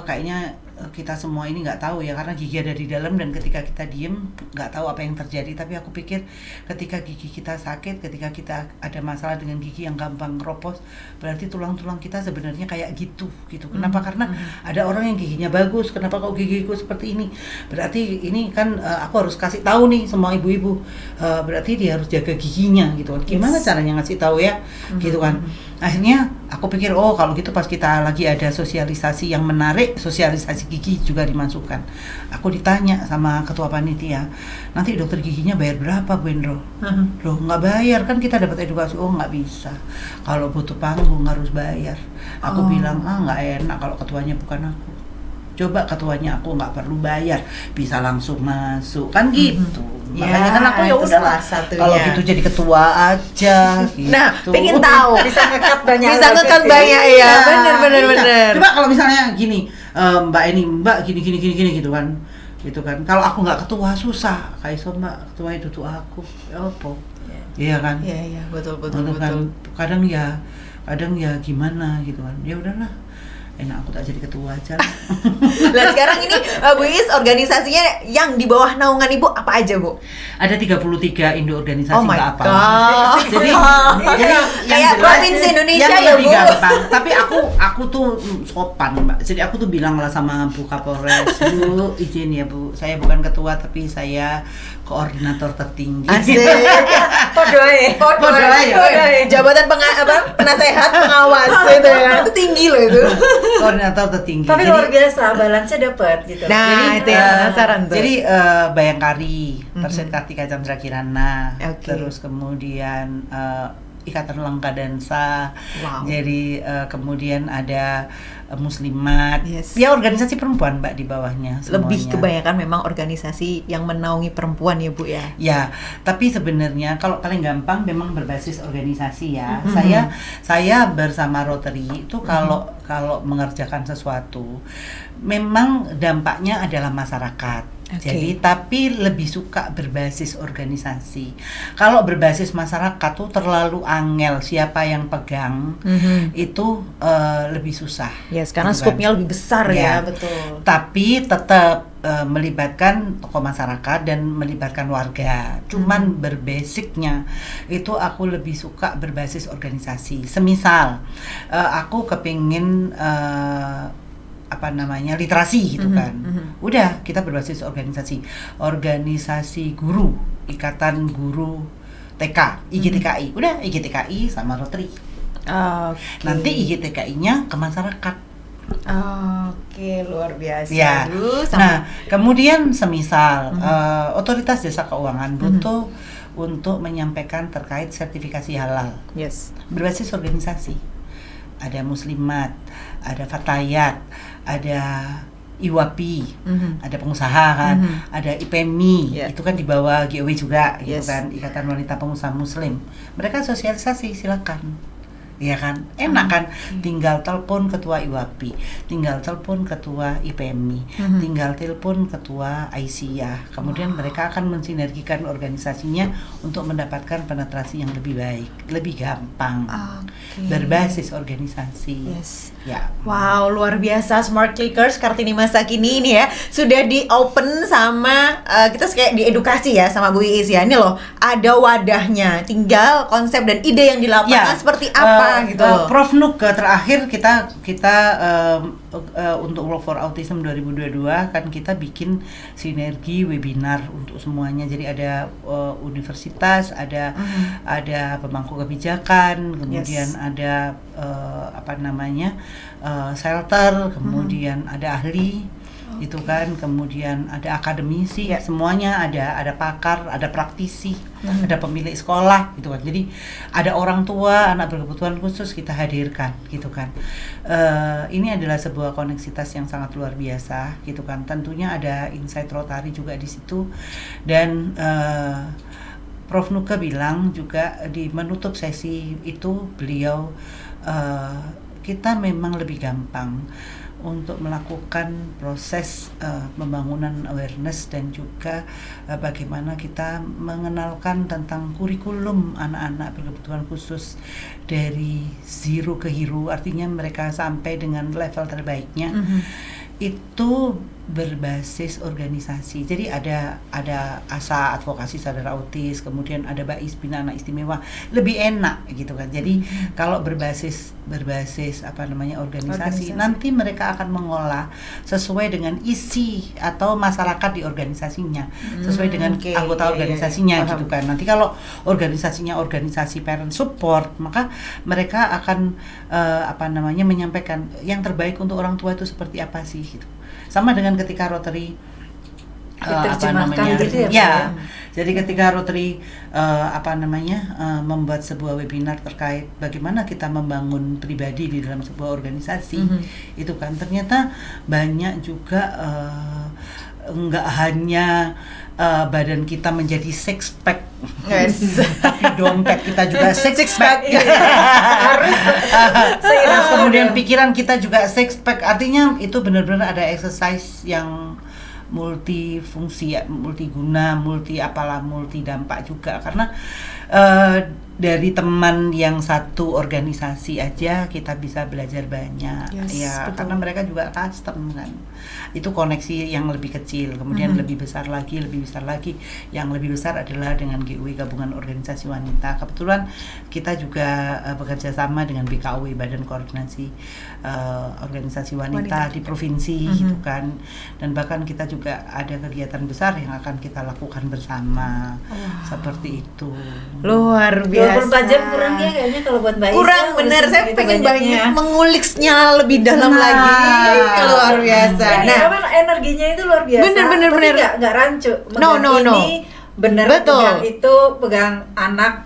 Kayaknya kita semua ini nggak tahu ya, karena gigi ada di dalam dan ketika kita diem nggak tahu apa yang terjadi. Tapi aku pikir ketika gigi kita sakit, ketika kita ada masalah dengan gigi yang gampang keropos, berarti tulang-tulang kita sebenarnya kayak gitu. Kenapa? Karena ada orang yang giginya bagus, kenapa kok gigiku seperti ini? Berarti ini kan aku harus kasih tahu nih semua ibu-ibu, berarti dia harus jaga giginya gitu kan. Gimana caranya ngasih tahu ya, gitu kan. Akhirnya aku pikir kalau gitu pas kita lagi ada sosialisasi yang menarik, sosialisasi gigi juga dimasukkan. Aku ditanya sama ketua panitia, nanti dokter giginya bayar berapa Bu Endro? Loh nggak bayar kan, kita dapat edukasi. Nggak bisa, kalau butuh panggung harus bayar. Aku bilang nggak enak kalau ketuanya bukan aku. Coba ketuanya aku nggak perlu bayar, bisa langsung masuk kan gitu. Makanya kan aku ya udahlah, kalau gitu jadi ketua aja gitu. Nah, pengen tahu bisa ngekat banyak, ya. Bener. Coba kalau misalnya gini, Mbak gini gitu kan. Kalau aku nggak ketua susah, kayak Mbak ketua itu tuh aku. Ya apa? Iya kan? Iya, betul. Kan, kadang ya gimana gitu kan. Ya udahlah. Enak aku tak jadi ketua aja. Nah sekarang ini Bu Is, organisasinya yang di bawah naungan Ibu apa aja Bu? Ada 33 Indo organisasi. Oh my apa. God. Jadi kayak provinsi Indonesia yang ya lebih Bu. gampang. Tapi aku tuh sopan Mbak. Jadi aku tuh bilang lah sama Bu Kapolres, Bu izin ya Bu, saya bukan ketua tapi saya koordinator tertinggi. Asik. Podoe. Jabatan penasehat pengawas itu ya. Itu tinggi loh itu. Koordinator tertinggi. Tapi luar biasa, balance-nya dapat gitu. Nah, itu yang penasaran tuh. Jadi Bayangkari, Terset Kartika Chandra Kirana, Okay. terus kemudian Ikatan Langka Dansa. Wow. Jadi kemudian ada Muslimat. Yes. Ya organisasi perempuan Mbak di bawahnya semuanya. Lebih kebanyakan memang organisasi yang menaungi perempuan ya Bu ya. Ya, tapi sebenarnya kalau paling gampang memang berbasis organisasi ya. Saya bersama Rotary itu kalau mengerjakan sesuatu memang dampaknya adalah masyarakat. Okay. Jadi tapi lebih suka berbasis organisasi. Kalau berbasis masyarakat tuh terlalu angel, siapa yang pegang itu lebih susah. Yes, karena gitu kan. skopnya lebih besar ya, betul. Tapi tetap melibatkan tokoh masyarakat dan melibatkan warga. Cuman berbasicnya itu aku lebih suka berbasis organisasi. Semisal aku kepingin literasi gitu kan. Udah kita berbasis organisasi guru, Ikatan Guru TK, IGTKI. Udah IGTKI sama Rotary. Okay. Nanti IGTKI-nya ke masyarakat. Oke, luar biasa. Ya. Nah, kemudian semisal otoritas jasa keuangan butuh untuk menyampaikan terkait sertifikasi halal. Yes. Berbasis organisasi. Ada Muslimat, ada Fatayat, ada IWAPI, ada pengusaha kan, ada IPMI, itu kan di bawah GOW juga, gitu kan, Ikatan Wanita Pengusaha Muslim. Mereka sosialisasi, silakan. Iya kan, enak kan, tinggal telepon ketua IWAPI, tinggal telepon ketua IPMI, tinggal telepon ketua Aisyah. Kemudian mereka akan mensinergikan organisasinya untuk mendapatkan penetrasi yang lebih baik, lebih gampang, berbasis organisasi. Yes. Ya. Wow, luar biasa. Smart Clickers Kartini masa kini ini ya sudah di open sama kita kayak diedukasi ya sama Bu Iis ya. Ini loh ada wadahnya, tinggal konsep dan ide yang di lapangan seperti apa gitu. Prof Nuk terakhir kita untuk Work for Autism 2022 kan kita bikin sinergi webinar untuk semuanya. Jadi ada universitas, ada pemangku kebijakan, kemudian ada shelter, kemudian ada ahli itu kan, kemudian ada akademisi, semuanya ada pakar, ada praktisi, ada pemilik sekolah gitu kan. Jadi ada orang tua anak berkebutuhan khusus kita hadirkan gitu kan. Ini adalah sebuah koneksitas yang sangat luar biasa gitu kan. Tentunya ada Insight Rotary juga di situ, dan Prof. Nuke bilang juga di menutup sesi itu beliau, kita memang lebih gampang untuk melakukan proses pembangunan awareness dan juga bagaimana kita mengenalkan tentang kurikulum anak-anak berkebutuhan khusus dari zero ke hero, artinya mereka sampai dengan level terbaiknya. Itu berbasis organisasi. Jadi ada ASA, advokasi sadar autis, kemudian ada BAIS, Bina Anak Istimewa, lebih enak gitu kan. Jadi kalau berbasis organisasi, nanti mereka akan mengolah sesuai dengan isi atau masyarakat di organisasinya, sesuai dengan anggota organisasinya gitu kan. Nanti kalau organisasinya organisasi parent support, maka mereka akan menyampaikan yang terbaik untuk orang tua itu seperti apa sih gitu. Sama dengan ketika Rotary gitu ya. Jadi ketika Rotary membuat sebuah webinar terkait bagaimana kita membangun pribadi di dalam sebuah organisasi, itu kan ternyata banyak juga enggak hanya badan kita menjadi six pack, tapi dompet kita juga six pack. Kemudian pikiran kita juga six pack. Artinya itu benar-benar ada exercise yang multifungsi, multiguna, multi dampak juga. Karena dari teman yang satu organisasi aja kita bisa belajar banyak, betul. Karena mereka juga custom kan. Itu koneksi yang lebih kecil, kemudian lebih besar lagi. Yang lebih besar adalah dengan GUW, Gabungan Organisasi Wanita. Kebetulan kita juga bekerja sama dengan BKOW, Badan Koordinasi Organisasi Wanita di provinsi gitu kan. Dan bahkan kita juga ada kegiatan besar yang akan kita lakukan bersama. Seperti itu. Luar biasa. 24 jam kurang ya kayaknya kalau buat Mbak Is. Kurang bener, saya pengen banyak menguliknya lebih dalam lagi. Luar biasa. Nah, energinya itu luar biasa. Bener. Nggak rancu. No. Bener, betul. Pegang itu, pegang anak,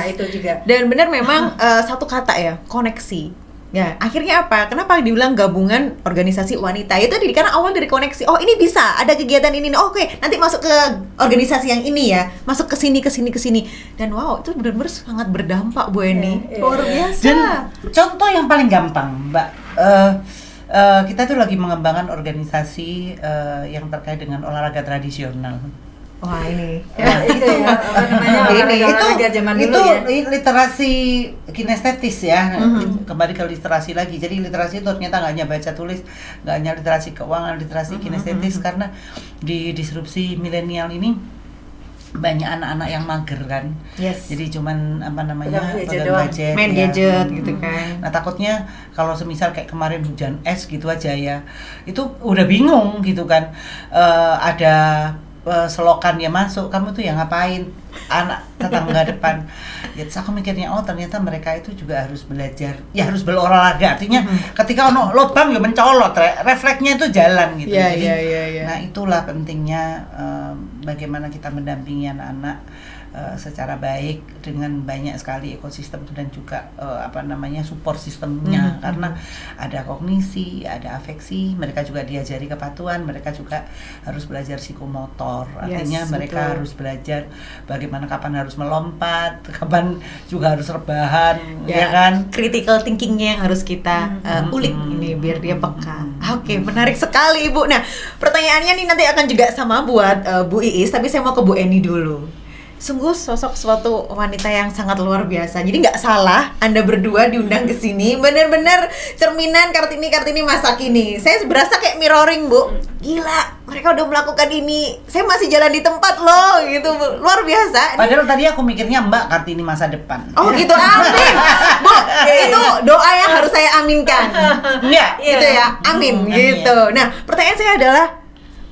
itu juga. Dan bener memang satu kata ya, koneksi. Ya, akhirnya apa? Kenapa dibilang gabungan organisasi wanita? Itu karena awal dari koneksi. Oh, ini bisa, ada kegiatan ini. Oke, nanti masuk ke organisasi yang ini ya. Masuk ke sini. Dan wow, itu benar-benar sangat berdampak, Bu Eni. Luar biasa. Dan contoh yang paling gampang, Mbak. Kita tuh lagi mengembangkan organisasi yang terkait dengan olahraga tradisional. Wah, ini. Itu literasi kinestetis ya. Kembali ke literasi lagi. Jadi literasi itu ternyata nggak hanya baca tulis, nggak hanya literasi keuangan, literasi kinestetis, karena di disrupsi milenial ini banyak anak-anak yang mager kan. Jadi cuman pegang gadget, main gadget gitu kan. Nah, takutnya kalau semisal kayak kemarin hujan es gitu aja ya, itu udah bingung gitu kan. Ada selokan ya masuk, kamu tuh yang ngapain, anak tetangga depan. Ya, terus aku mikirnya, oh ternyata mereka itu juga harus belajar, ya harus berolahraga. Artinya ketika ono lubang ya mencolot, refleksnya itu jalan gitu. Nah, itulah pentingnya bagaimana kita mendampingi anak-anak secara baik dengan banyak sekali ekosistem dan juga support sistemnya. Karena ada kognisi, ada afeksi, mereka juga diajari kepatuhan, mereka juga harus belajar psikomotor. Artinya mereka harus belajar bagaimana, kapan harus melompat, kapan juga harus rebahan, ya kan? Critical thinkingnya yang harus kita ulik ini biar dia peka. Oke, menarik sekali, Ibu. Nah, pertanyaannya nih nanti akan juga sama buat Bu Iis, tapi saya mau ke Bu Eni dulu. Sungguh sosok suatu wanita yang sangat luar biasa. Jadi nggak salah Anda berdua diundang ke sini. Bener-bener cerminan Kartini masa kini. Saya berasa kayak mirroring, Bu. Gila, mereka udah melakukan ini. Saya masih jalan di tempat loh, gitu, Bu. Luar biasa. Padahal tadi aku mikirnya Mbak Kartini masa depan. Oh gitu, amin. Bu, itu doa yang harus saya aminkan. Gitu ya, amin. Gitu. Nah, pertanyaan saya adalah,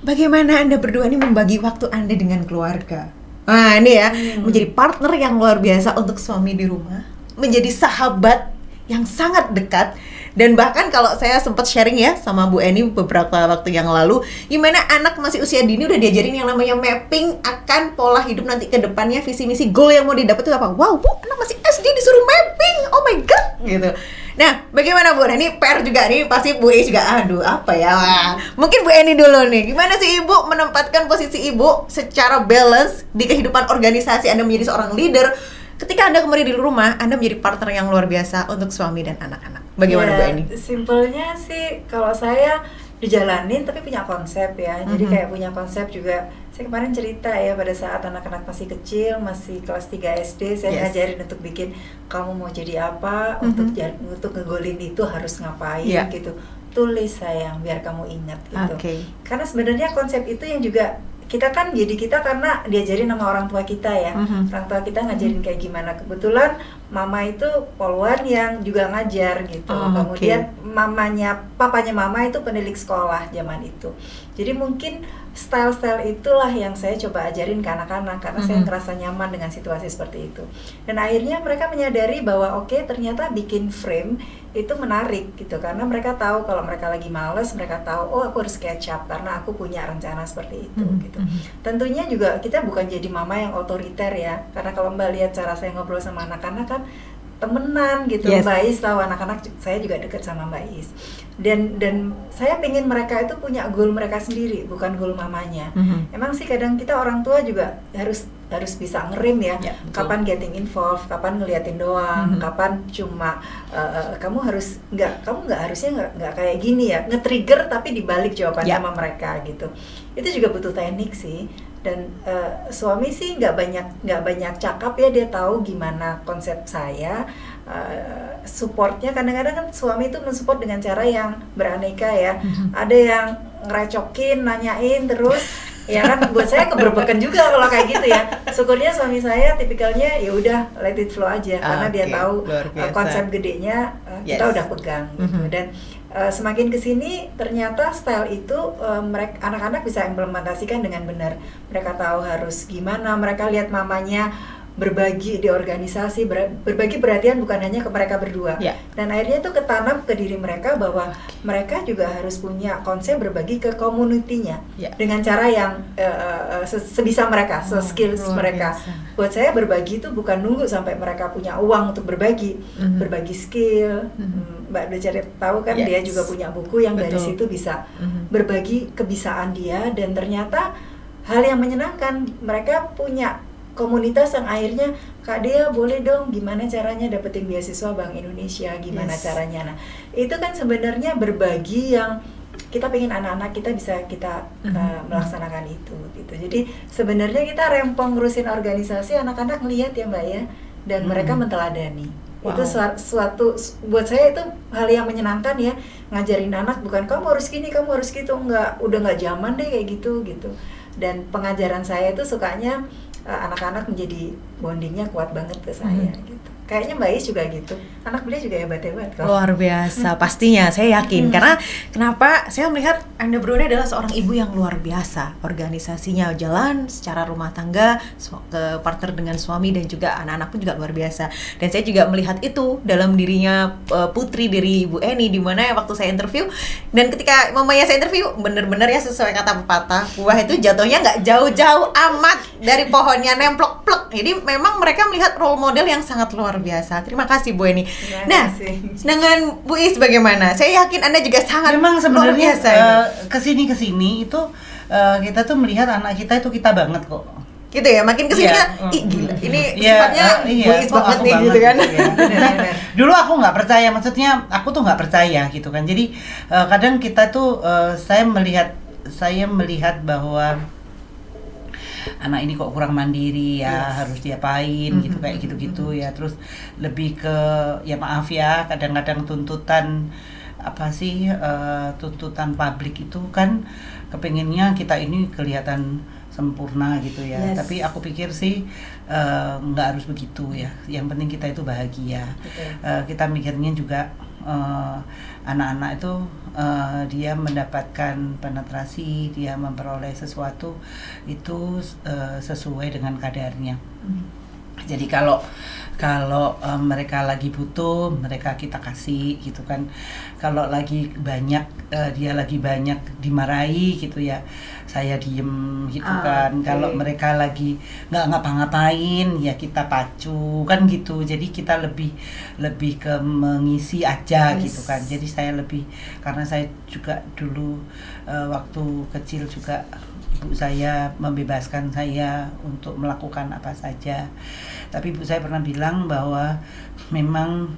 bagaimana Anda berdua ini membagi waktu Anda dengan keluarga? Nah, ini ya, menjadi partner yang luar biasa untuk suami di rumah, menjadi sahabat yang sangat dekat, Dan bahkan kalau saya sempat sharing ya sama Bu Eni beberapa waktu yang lalu, gimana anak masih usia dini udah diajarin yang namanya mapping akan pola hidup nanti ke depannya, visi misi goal yang mau didapat itu apa. Wow Bu, anak masih SD disuruh mapping, oh my god gitu. Nah, bagaimana Bu? Ini PR juga nih, pasti Bu Eni juga, aduh apa ya. Wah, mungkin Bu Eni dulu nih, gimana sih Ibu menempatkan posisi Ibu secara balance di kehidupan organisasi Anda menjadi seorang leader, ketika Anda kembali di rumah, Anda menjadi partner yang luar biasa untuk suami dan anak-anak. Bagaimana Bu Eni? Simpelnya sih kalau saya dijalanin tapi punya konsep ya. Jadi kayak punya konsep juga. Saya kemarin cerita ya pada saat anak-anak masih kecil, masih kelas 3 SD, saya ngajarin untuk bikin kamu mau jadi apa, untuk ngegolin itu harus ngapain gitu. Tulis sayang biar kamu ingat gitu. Karena sebenarnya konsep itu yang juga kita kan jadi kita karena diajarin sama orang tua kita ya. Orang tua kita ngajarin kayak gimana. Kebetulan mama itu poluan yang juga ngajar gitu. Kemudian papanya mama itu penilik sekolah zaman itu. Jadi mungkin style-style itulah yang saya coba ajarin ke anak-anak karena saya ngerasa nyaman dengan situasi seperti itu. Dan akhirnya mereka menyadari bahwa oke, ternyata bikin frame itu menarik gitu, karena mereka tahu kalau mereka lagi males, mereka tahu oh aku harus catch up karena aku punya rencana seperti itu gitu. Tentunya juga kita bukan jadi mama yang otoriter ya, karena kalau Mbak lihat cara saya ngobrol sama anak-anak kan temenan gitu. Mbak Is tahu anak-anak saya juga deket sama Mbak Is. Dan saya pengen mereka itu punya goal mereka sendiri, bukan goal mamanya. Emang sih kadang kita orang tua juga harus bisa ngerem ya, kapan getting involved, kapan ngeliatin doang, kapan cuma kamu nggak harusnya nggak kayak gini ya, nge-trigger tapi dibalik jawaban sama mereka gitu. Itu juga butuh teknik sih. Dan suami sih nggak banyak cakap ya, dia tahu gimana konsep saya. Supportnya kadang-kadang kan suami itu mensupport dengan cara yang beraneka ya. Ada yang ngerecokin, nanyain terus ya kan, buat saya keberbekan juga kalau kayak gitu ya. Syukurnya suami saya tipikalnya ya udah let it flow aja, karena dia tahu konsep gedenya kita udah pegang gitu. Dan semakin kesini ternyata style itu mereka anak-anak bisa implementasikan dengan benar. Mereka tahu harus gimana, mereka lihat mamanya berbagi di organisasi, berbagi perhatian bukan hanya ke mereka berdua. Dan akhirnya itu ketanam ke diri mereka bahwa mereka juga harus punya konsep berbagi ke komunitinya dengan cara yang sebisa mereka, se-skills mereka. Buat saya berbagi itu bukan nunggu sampai mereka punya uang untuk berbagi, berbagi skill. Mbak udah cari tahu kan, dia juga punya buku yang dari situ bisa berbagi kebisaan dia, dan ternyata hal yang menyenangkan, mereka punya komunitas yang akhirnya Kak Dea boleh dong gimana caranya dapetin beasiswa Bank Indonesia, gimana caranya. Nah itu kan sebenarnya berbagi yang kita pengen anak-anak kita bisa melaksanakan itu gitu. Jadi sebenarnya kita rempong ngurusin organisasi, anak-anak ngelihat ya Mbak ya, dan mereka menteladani. Itu suatu buat saya itu hal yang menyenangkan ya, ngajarin anak bukan kamu harus gini, kamu harus gitu, udah nggak zaman deh kayak gitu. Dan pengajaran saya itu sukanya anak-anak menjadi bondingnya kuat banget ke saya gitu. Kayaknya Mbak Is juga gitu. Anak beliau juga hebat-hebat kok. Luar biasa, pastinya saya yakin. Karena kenapa saya melihat Anda berdua adalah seorang ibu yang luar biasa. Organisasinya jalan secara rumah tangga, ke partner dengan suami dan juga anak-anak pun juga luar biasa. Dan saya juga melihat itu dalam dirinya putri dari Ibu Eni, di mana waktu saya interview, dan ketika mamanya saya interview, bener-bener ya sesuai kata pepatah, buah itu jatuhnya nggak jauh-jauh amat dari pohonnya, nemplok-plek. Jadi memang mereka melihat role model yang sangat luar biasa. Terima kasih Bu Eni. Nah, dengan Bu Is bagaimana? Saya yakin Anda juga sangat memang luar sebenarnya biasa. kesini itu kita tuh melihat anak kita itu kita banget kok. Gitu ya, makin kesini ih gila, ini sifatnya Bu Is banget nih gitu kan. Dulu aku nggak percaya, maksudnya aku tuh nggak percaya gitu kan. Jadi kadang kita tuh saya melihat bahwa anak ini kok kurang mandiri ya, harus diapain gitu, kayak gitu-gitu ya. Terus lebih ke ya maaf ya, kadang-kadang tuntutan tuntutan publik itu kan kepengennya kita ini kelihatan sempurna gitu ya. Tapi aku pikir sih nggak harus begitu ya. Yang penting kita itu bahagia. Kita mikirnya juga anak-anak itu dia mendapatkan penetrasi, dia memperoleh sesuatu itu sesuai dengan kadarnya. Jadi kalau mereka lagi butuh, mereka kita kasih gitu kan. Kalau lagi banyak dia lagi banyak dimarahi gitu ya, saya diem gitu kan. Okay. Kalau mereka lagi nggak ngapa-ngapain ya kita pacu kan gitu. Jadi kita lebih ke mengisi aja gitu kan. Jadi saya lebih, karena saya juga dulu waktu kecil juga ibu saya membebaskan saya untuk melakukan apa saja. Tapi ibu saya pernah bilang bahwa memang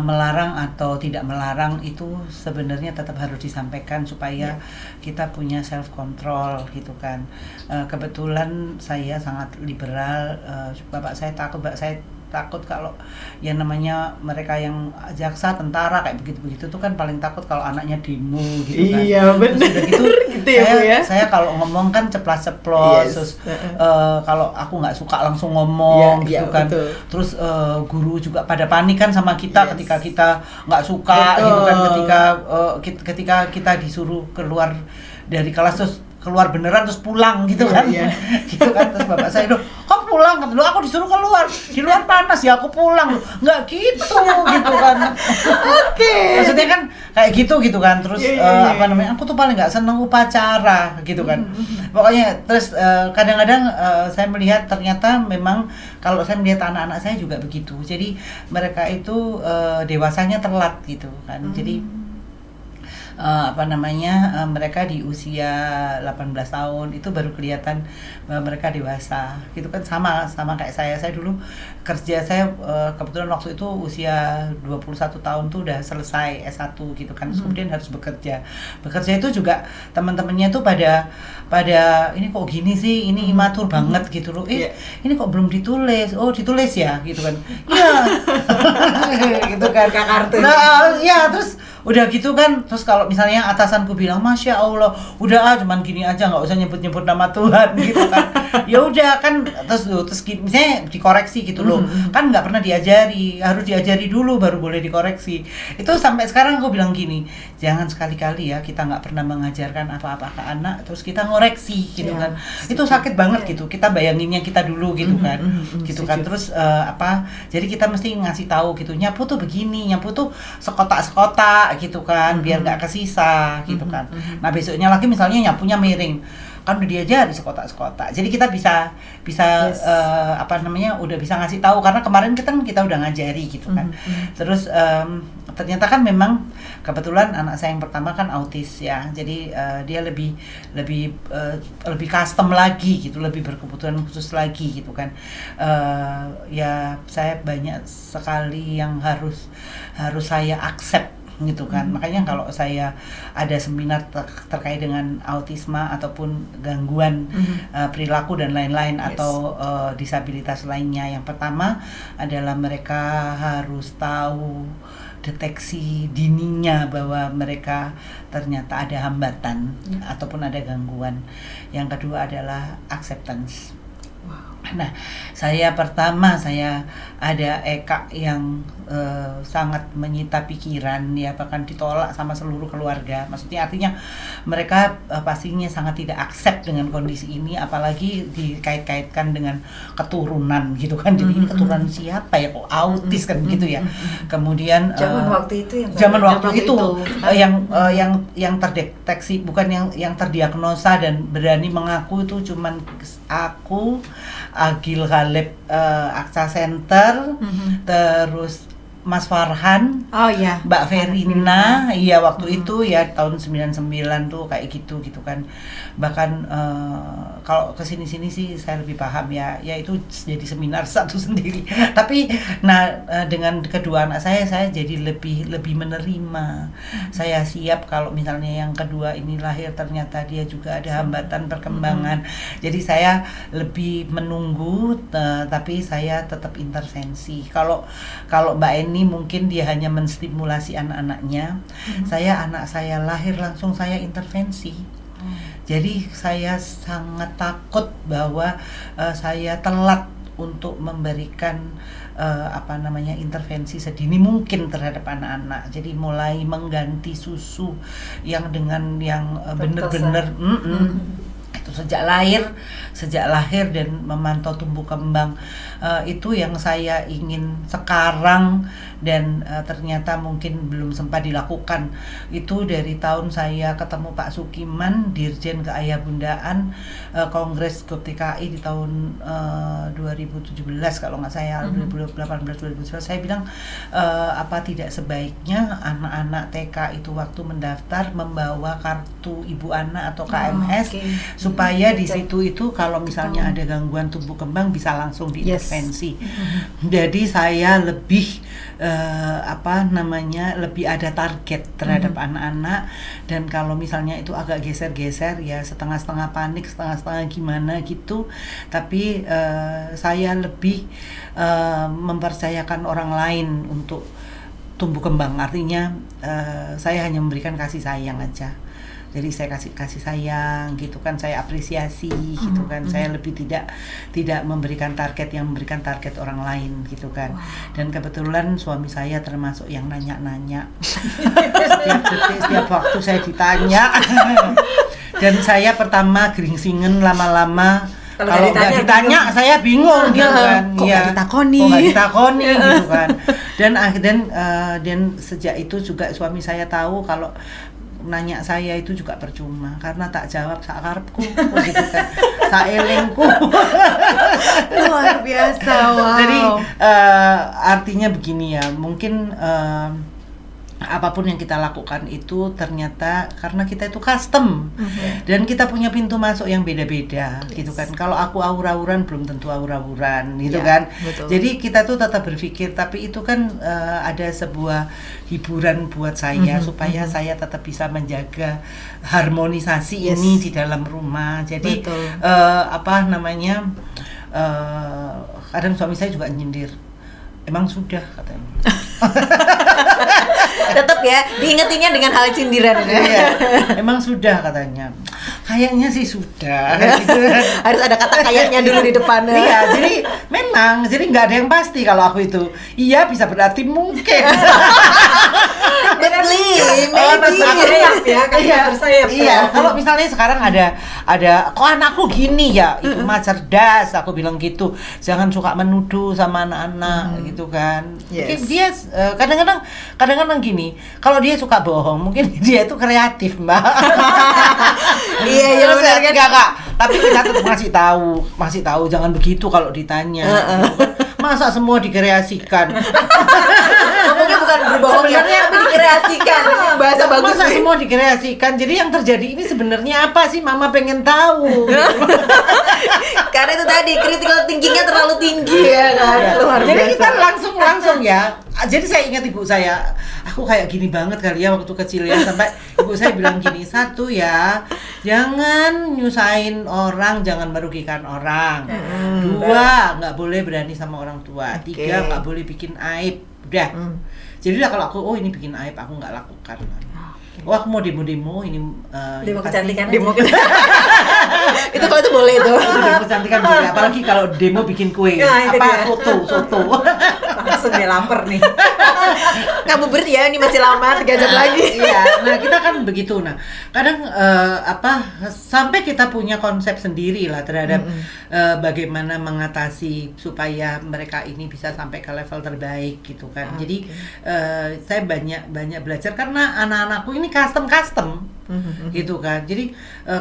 melarang atau tidak melarang itu sebenarnya tetap harus disampaikan supaya kita punya self control gitu kan. Kebetulan saya sangat liberal, bapak saya takut kalau yang namanya mereka yang jaksa, tentara kayak begitu-begitu tuh kan paling takut kalau anaknya demo gitu kan. Iya benar. Gitu, gitu ya, saya kalau ngomong kan ceplas-ceplos, terus kalau aku nggak suka langsung ngomong gitu kan. Betul. Terus guru juga pada panik kan sama kita ketika kita nggak suka gitu kan, ketika kita disuruh keluar dari kelas terus keluar beneran terus pulang gitu kan. Gitu kan. Terus bapak saya, kok pulang? Lu aku disuruh keluar, di luar panas ya aku pulang. Nggak gitu gitu kan. Oke. Maksudnya kan kayak gitu kan. Terus apa namanya, aku tuh paling nggak seneng upacara gitu kan. Pokoknya terus kadang-kadang saya melihat ternyata memang kalau saya melihat anak-anak saya juga begitu. Jadi mereka itu dewasanya telat gitu kan. Jadi mereka di usia 18 tahun itu baru kelihatan bahwa mereka dewasa gitu kan. Sama kayak saya dulu kerja, saya kebetulan waktu itu usia 21 tahun tuh udah selesai S1 gitu kan. Terus kemudian harus bekerja itu juga teman-temannya tuh pada ini kok gini sih, ini imatur banget gitu loh. Ini kok belum ditulis, oh ditulis ya gitu kan. Iya. Gitu kan. Nah ya terus udah gitu kan. Terus kalau misalnya atasanku bilang Masya Allah udah cuman gini aja, nggak usah nyebut nama Tuhan gitu kan. Ya udah kan, terus misalnya dikoreksi gitu loh. Kan nggak pernah diajari, harus diajari dulu baru boleh dikoreksi. Itu sampai sekarang aku bilang gini, jangan sekali-kali ya kita nggak pernah mengajarkan apa-apa ke anak terus kita ngoreksi gitu kan. Itu sakit banget gitu. Kita bayanginnya kita dulu gitu kan. Gitu kan. Terus jadi kita mesti ngasih tahu gitu, nyapu tuh begini, nyapu tuh sekotak gitu kan, biar nggak kesisa gitu kan. Nah besoknya lagi misalnya nyapunya miring, kan udah diajari sekotak-sekotak. Jadi kita bisa udah bisa ngasih tahu karena kemarin kita udah ngajari gitu kan. Terus ternyata kan memang kebetulan anak saya yang pertama kan autis ya. Jadi dia lebih custom lagi gitu, lebih berkebutuhan khusus lagi gitu kan. Ya saya banyak sekali yang harus saya accept gitu kan. Makanya kalau saya ada seminar terkait dengan autisme ataupun gangguan perilaku dan lain-lain atau disabilitas lainnya, yang pertama adalah mereka harus tahu deteksi dininya bahwa mereka ternyata ada hambatan ataupun ada gangguan. Yang kedua adalah acceptance. Nah, saya ada Eka yang sangat menyita pikiran ya, bahkan ditolak sama seluruh keluarga. Maksudnya artinya mereka pastinya sangat tidak accept dengan kondisi ini, apalagi dikait-kaitkan dengan keturunan gitu kan. Jadi ini keturunan siapa ya kok autis kan gitu ya. Kemudian zaman waktu itu yang terdeteksi, bukan yang terdiagnosa dan berani mengaku itu cuman aku, Agil Khalib Aksa Center, terus Mas Farhan, Mbak Verina, iya waktu itu ya tahun 99 tuh kayak gitu kan. Bahkan kalau kesini-sini sih saya lebih paham ya itu jadi seminar satu sendiri. Tapi dengan kedua anak saya jadi lebih menerima. Saya siap kalau misalnya yang kedua ini lahir ternyata dia juga ada hambatan perkembangan. Jadi saya lebih menunggu, tapi saya tetap intervensi. Kalau Mbak Eni mungkin dia hanya menstimulasi anak-anaknya. Anak saya lahir langsung saya intervensi. Jadi saya sangat takut bahwa saya telat untuk memberikan intervensi sedini mungkin terhadap anak-anak. Jadi mulai mengganti susu yang dengan yang benar-benar itu sejak lahir dan memantau tumbuh kembang. Itu yang saya ingin sekarang, dan ternyata mungkin belum sempat dilakukan. Itu dari tahun saya ketemu Pak Sukiman, Dirjen Keayahbundaan, Kongres GOPTKI di tahun 2017 kalau nggak saya, 2018-2019, saya bilang apa tidak sebaiknya anak-anak TK itu waktu mendaftar membawa kartu ibu anak atau KMS, supaya di situ itu kalau misalnya ada gangguan tumbuh kembang bisa langsung diintervensi. Jadi saya lebih lebih ada target terhadap anak-anak, dan kalau misalnya itu agak geser-geser ya setengah-setengah panik, setengah-setengah gimana gitu, tapi saya lebih mempercayakan orang lain untuk tumbuh kembang. Artinya saya hanya memberikan kasih sayang aja. Jadi saya kasih sayang gitu kan, saya apresiasi gitu kan. Saya lebih tidak memberikan target, yang memberikan target orang lain gitu kan. Dan kebetulan suami saya termasuk yang nanya-nanya. Setiap waktu saya ditanya. Dan saya pertama geringsingen, lama-lama kalau nggak ditanya saya bingung gitu kan. Kok nggak ditakoni gitu kan. Dan sejak itu juga suami saya tahu kalau nanya saya itu juga percuma, karena tak jawab sakarepku gitu kan, saelengku. Luar biasa. Wow. Jadi artinya begini ya, mungkin apapun yang kita lakukan itu ternyata karena kita itu custom, dan kita punya pintu masuk yang beda-beda gitu kan. Kalau aku aur-auran belum tentu aur-auran gitu kan. Betul. Jadi kita tuh tetap berpikir, tapi itu kan ada sebuah hiburan buat saya supaya saya tetap bisa menjaga harmonisasi ini di dalam rumah. Jadi kadang suami saya juga nyindir, emang sudah katanya. Tetap ya, diingetinnya dengan hal sindiran. Iya, emang sudah katanya. Kayaknya sih sudah. Gitu. Harus ada kata kayaknya dulu di depannya. Iya, jadi nggak ada yang pasti kalau aku itu. Iya bisa berarti mungkin. Iya, kalau misalnya sekarang ada kok anakku gini ya, itu mah cerdas, aku bilang gitu. Jangan suka menuduh sama anak-anak gitu kan. Mungkin dia kadang-kadang gini, kalau dia suka bohong, mungkin dia itu kreatif, Mbak. Iya benar kan. Enggak, tapi kita tetap masih tahu jangan begitu kalau ditanya. Gitu. Masa semua dikreasikan? Ngomongnya bukan berbohong ya, tapi dikreasikan. Bahasa bagus. Masa semua dikreasikan? Jadi yang terjadi ini sebenarnya apa sih? Mama pengen tahu. Karena itu tadi critical thinking-nya terlalu tinggi ya kan. Luar biasa. Jadi kita langsung ya. Jadi saya ingat ibu saya, aku kayak gini banget kali ya waktu kecil ya, sampai ibu saya bilang gini, satu ya, jangan nyusahin orang, jangan merugikan orang. Dua, nggak boleh berani sama orang tua. Tiga, nggak boleh bikin aib. Udah. Jadi udah kalau aku, ini bikin aib, aku nggak lakukan. Oh aku mau demo ini demo kecantikan demo itu kalau itu boleh itu. Demo kecantikan boleh, apalagi kalau demo bikin kue soto langsung dia lapar nih. Ngabuburit ya, ini masih lama 3 jam lagi. Iya, nah kita kan begitu. Nah kadang sampai kita punya konsep sendiri lah terhadap bagaimana mengatasi supaya mereka ini bisa sampai ke level terbaik gitu kan. Jadi saya banyak belajar karena anak-anakku ini custom gitu kan. Jadi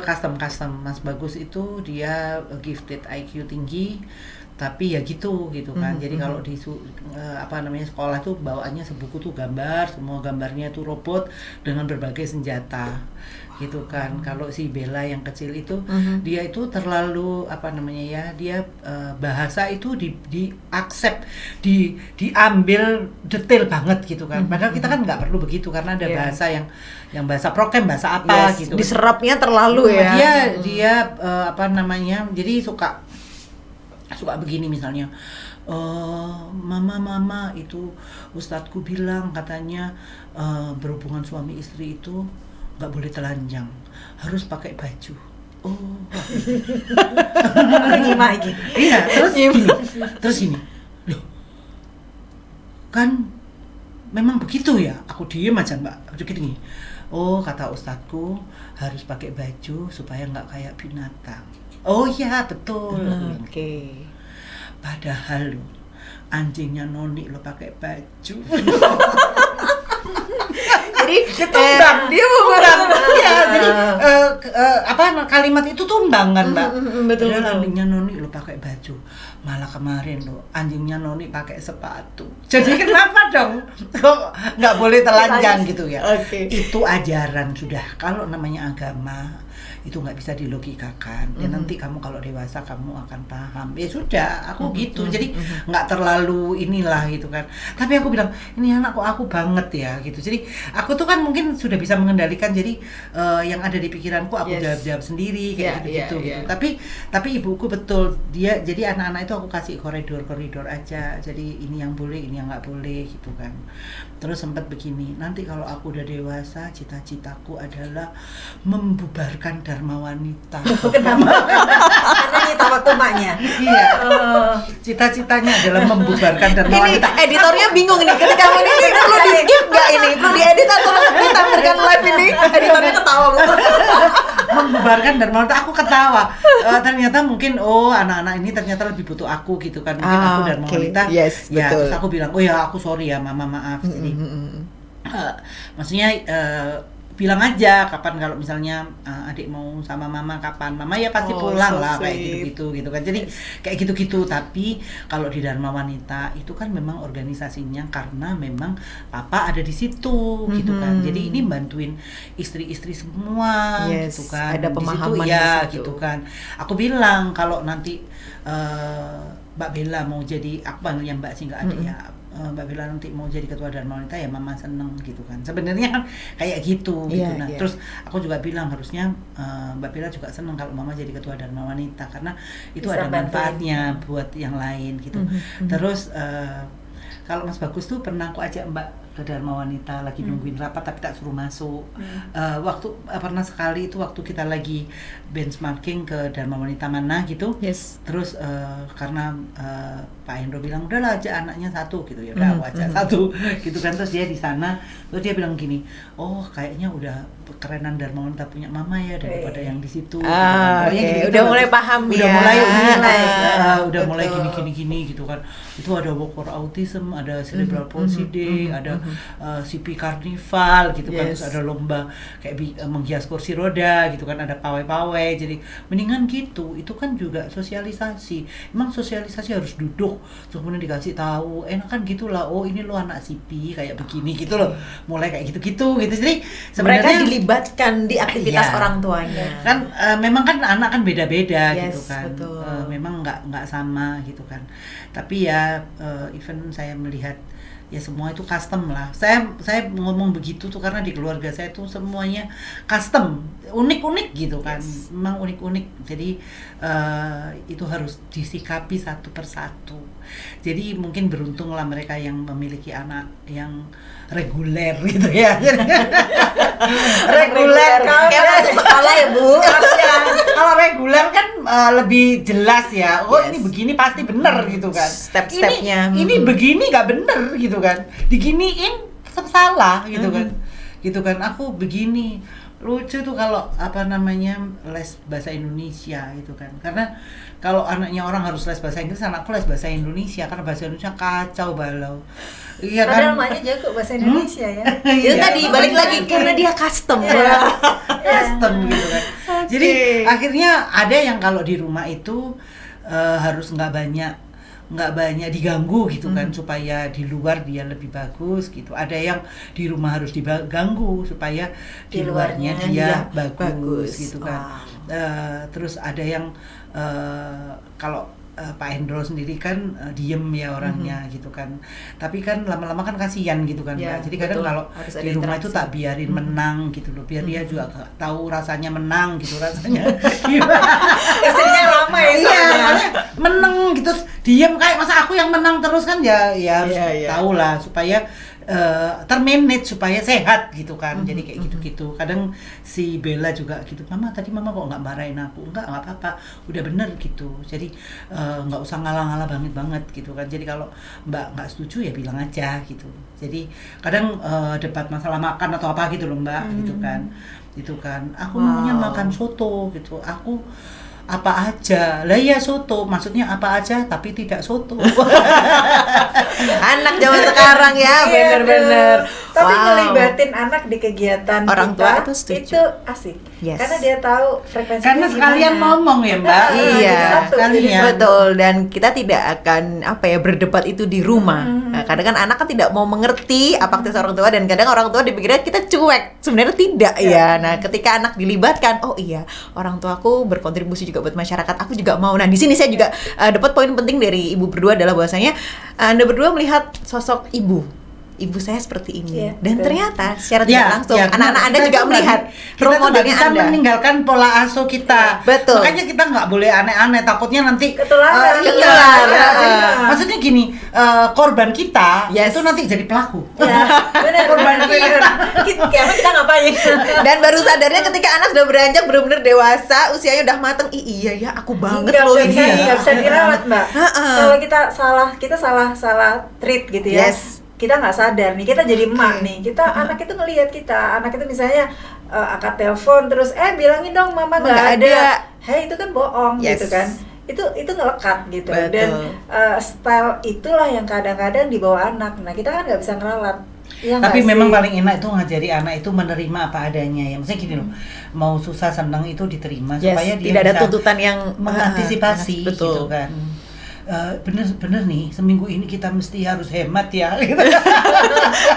custom Mas Bagus itu dia gifted IQ tinggi, tapi ya gitu kan. Jadi kalau di sekolah tuh bawaannya sebuku tuh gambar, semua gambarnya tuh robot dengan berbagai senjata gitu kan. Kalau si Bella yang kecil itu dia itu terlalu dia bahasa itu di-accept, diambil detail banget gitu kan. Padahal kita kan nggak perlu begitu, karena ada bahasa yang bahasa prokem, bahasa apa gitu. Diserapnya terlalu ya. Dia jadi suka begini misalnya. Mama itu ustadzku bilang katanya berhubungan suami istri itu nggak boleh telanjang, harus pakai baju. Nyimak gitu. Iya, terus gini. Loh, kan memang begitu ya? Aku diem aja Mbak, begitu nih. Oh kata ustadku harus pakai baju supaya nggak kayak binatang. Oh iya betul. Oke. Padahal lo anjingnya Noni lo pakai baju. Jadi tumbang. dia tumbang. Iya, jadi kalimat itu tumbang kan Mbak. Betul. Padahal anjingnya Noni lo pakai baju. Malah kemarin lo anjingnya Noni pakai sepatu. Jadi kenapa dong? Kok nggak boleh telanjang gitu ya? Oke. Itu ajaran sudah. Kalau namanya agama itu nggak bisa dilogikakan. Ya nanti kamu kalau dewasa kamu akan paham. Ya sudah, aku gitu. Jadi nggak terlalu inilah gitu kan. Tapi aku bilang ini anak kok aku banget ya gitu. Jadi aku tuh kan mungkin sudah bisa mengendalikan. Jadi yang ada di pikiranku aku jawab sendiri kayak gitu. Tapi ibuku betul dia. Jadi anak-anak itu aku kasih koridor aja. Jadi ini yang boleh, ini yang nggak boleh gitu kan. Terus sempat begini. Nanti kalau aku udah dewasa, cita-citaku adalah membubarkan Dharma Wanita. Kenapa? Karena nyita waktu maknya. Iya. Cita-citanya adalah membubarkan Dharma Ini Wanita. editornya bingung nih ketika ini perlu di skip nggak ini? Perlu diedit atau ditampilkan live ini? Editornya ketawa. Membubarkan Dharma Wanita, aku ketawa. Ternyata mungkin anak-anak ini ternyata lebih butuh aku gitu kan. Mungkin aku Dharma Wanita. Yes, ya, betul. terus aku bilang, "Oh ya, aku sorry ya, Mama, maaf." Jadi maksudnya bilang aja kapan kalau misalnya adik mau sama mama kapan, mama ya pasti pulang so lah sweet. kayak gitu kan. Jadi kayak gitu. Tapi kalau di Dharma Wanita itu kan memang organisasinya karena memang papa ada di situ gitu kan. Jadi ini bantuin istri-istri semua gitu kan. Ada pemahaman di situ, ya di situ. gitu kan. Aku bilang kalau nanti Mbak Bella mau jadi, aku panggilnya Mbak sih nggak adik ya. Mbak Bella nanti mau jadi ketua Dharma Wanita ya mama seneng gitu kan. Sebenarnya kan kayak gitu gitu. Nah, terus aku juga bilang harusnya Mbak Bella juga seneng kalau mama jadi ketua Dharma Wanita karena itu bisa ada manfaatnya buat yang lain gitu. Terus kalau Mas Bagus tuh pernah aku ajak Mbak ke Dharma Wanita lagi nungguin rapat tapi tak suruh masuk. Waktu pernah sekali itu waktu kita lagi benchmarking ke Dharma Wanita mana gitu. Yes. Terus karena Pak Hendro bilang udahlah aja anaknya satu gitu ya, udah aku ajak satu gitu kan. Terus dia di sana, terus dia bilang gini, oh kayaknya udah kerenan Dharma Wanita punya mama ya daripada yang di situ. Gitu. Udah mulai paham udah ya. mulai udah Betul. mulai gini gitu kan. Itu ada walk for autism, ada cerebral palsy day, ada CP Carnival gitu kan. Terus ada lomba kayak menghias kursi roda gitu kan, ada pawai-pawai. Jadi mendingan gitu. Itu kan juga sosialisasi. Emang sosialisasi harus duduk terus kemudian dikasih tahu, enak kan gitulah. Oh ini lo anak CP kayak begini gitu loh. Mulai kayak gitu. Jadi sebenarnya mereka dilibatkan di aktivitas orang tuanya. Kan memang kan anak kan beda-beda gitu kan. Betul. Memang nggak sama gitu kan. Tapi ya even saya melihat ya semua itu custom lah. Saya ngomong begitu tuh karena di keluarga saya tuh semuanya custom, unik-unik gitu kan. Memang unik-unik. Jadi itu harus disikapi satu persatu. Jadi mungkin beruntunglah mereka yang memiliki anak yang reguler gitu ya. Reguler kayak masuk sekolah ya Bu. Kalau reguler kan lebih jelas ya. Oh ini begini pasti benar gitu kan. Step-stepnya. Ini begini nggak benar gitu kan. Diginiin tetap salah gitu kan. Gitu kan. Aku begini. Lucu tuh kalau les bahasa Indonesia gitu kan. Karena kalau anaknya orang harus les bahasa Inggris, anakku les bahasa Indonesia karena bahasa Indonesia kacau balau. Iya kan? Padahal maknya jago bahasa Indonesia ya. Itu tadi balik lagi karena dia custom. Custom gitu kan. Jadi akhirnya ada yang kalau di rumah itu harus nggak banyak diganggu gitu kan, supaya di luar dia lebih bagus gitu. Ada yang di rumah harus diganggu supaya di luarnya dia bagus gitu kan. Terus ada yang kalau Pak Hendro sendiri kan diem ya orangnya gitu kan. Tapi kan lama-lama kan kasihan gitu kan Mbak. Jadi kadang kalau di rumah itu tak biarin menang gitu loh. Biar dia juga tahu rasanya menang gitu rasanya. Istrinya damai Iya, soalnya. makanya menang gitu, diem kayak masa aku yang menang terus kan, ya harus tahu lah supaya termanage, supaya sehat gitu kan. Jadi kayak gitu-gitu. Kadang si Bella juga gitu, mama tadi mama kok nggak marahin aku, nggak apa-apa, udah bener gitu. Jadi nggak usah ngalah-ngalah banget gitu kan. Jadi kalau mbak nggak setuju ya bilang aja gitu. Jadi kadang debat masalah makan atau apa gitu loh mbak, gitu kan aku maunya makan soto gitu, aku apa aja lah ya soto, maksudnya apa aja tapi tidak soto. Anak zaman sekarang ya, bener-bener. Tapi ngelibatin anak di kegiatan orang kita, tua itu setuju. itu asik. Yes. Karena dia tahu frekuensinya Karena sekalian gimana. ngomong ya mbak. Iya, sekalian. betul. Dan kita tidak akan berdebat itu di rumah. Nah, kadang kan anak kan tidak mau mengerti apa aktivitas orang tua, dan kadang orang tua dipikirnya kita cuek. Sebenarnya tidak ya. Nah, ketika anak dilibatkan, oh iya, orang tuaku berkontribusi juga buat masyarakat. Aku juga mau. Nah, di sini saya juga dapat poin penting dari ibu berdua adalah bahwasanya Anda berdua melihat sosok ibu saya seperti ini, dan ternyata secara tidak langsung anak-anak Anda juga melihat role modelnya bisa Anda. meninggalkan pola asuh kita. Betul. Makanya kita nggak boleh aneh-aneh, takutnya nanti Ketularan. Maksudnya gini, korban kita Yes. itu nanti jadi pelaku. Ya, benar. Korban kita. Kita ngapain? Dan baru sadarnya ketika anak sudah beranjak benar-benar dewasa, usianya udah mateng. Iya ya, aku banget loh ini. Nggak bisa dirawat mbak. Ha-ha. Kalau kita salah treat gitu ya. Yes. Kita nggak sadar nih, kita jadi emak nih. Anak itu ngelihat kita, anak itu misalnya angkat telepon terus bilangin dong mama nggak ada. Hei, itu kan bohong Yes. gitu kan. Itu ngelekat gitu. Betul. Dan style itulah yang kadang-kadang dibawa anak. Nah, kita kan nggak bisa ngeralat. Ya, Tapi nggak memang sih? paling enak itu ngajari anak itu menerima apa adanya ya. Maksudnya gini loh, mau susah senang itu diterima Yes, supaya dia tidak ada bisa tuntutan yang mengantisipasi betul. gitu kan. Bener nih, seminggu ini kita mesti harus hemat ya. Gitu.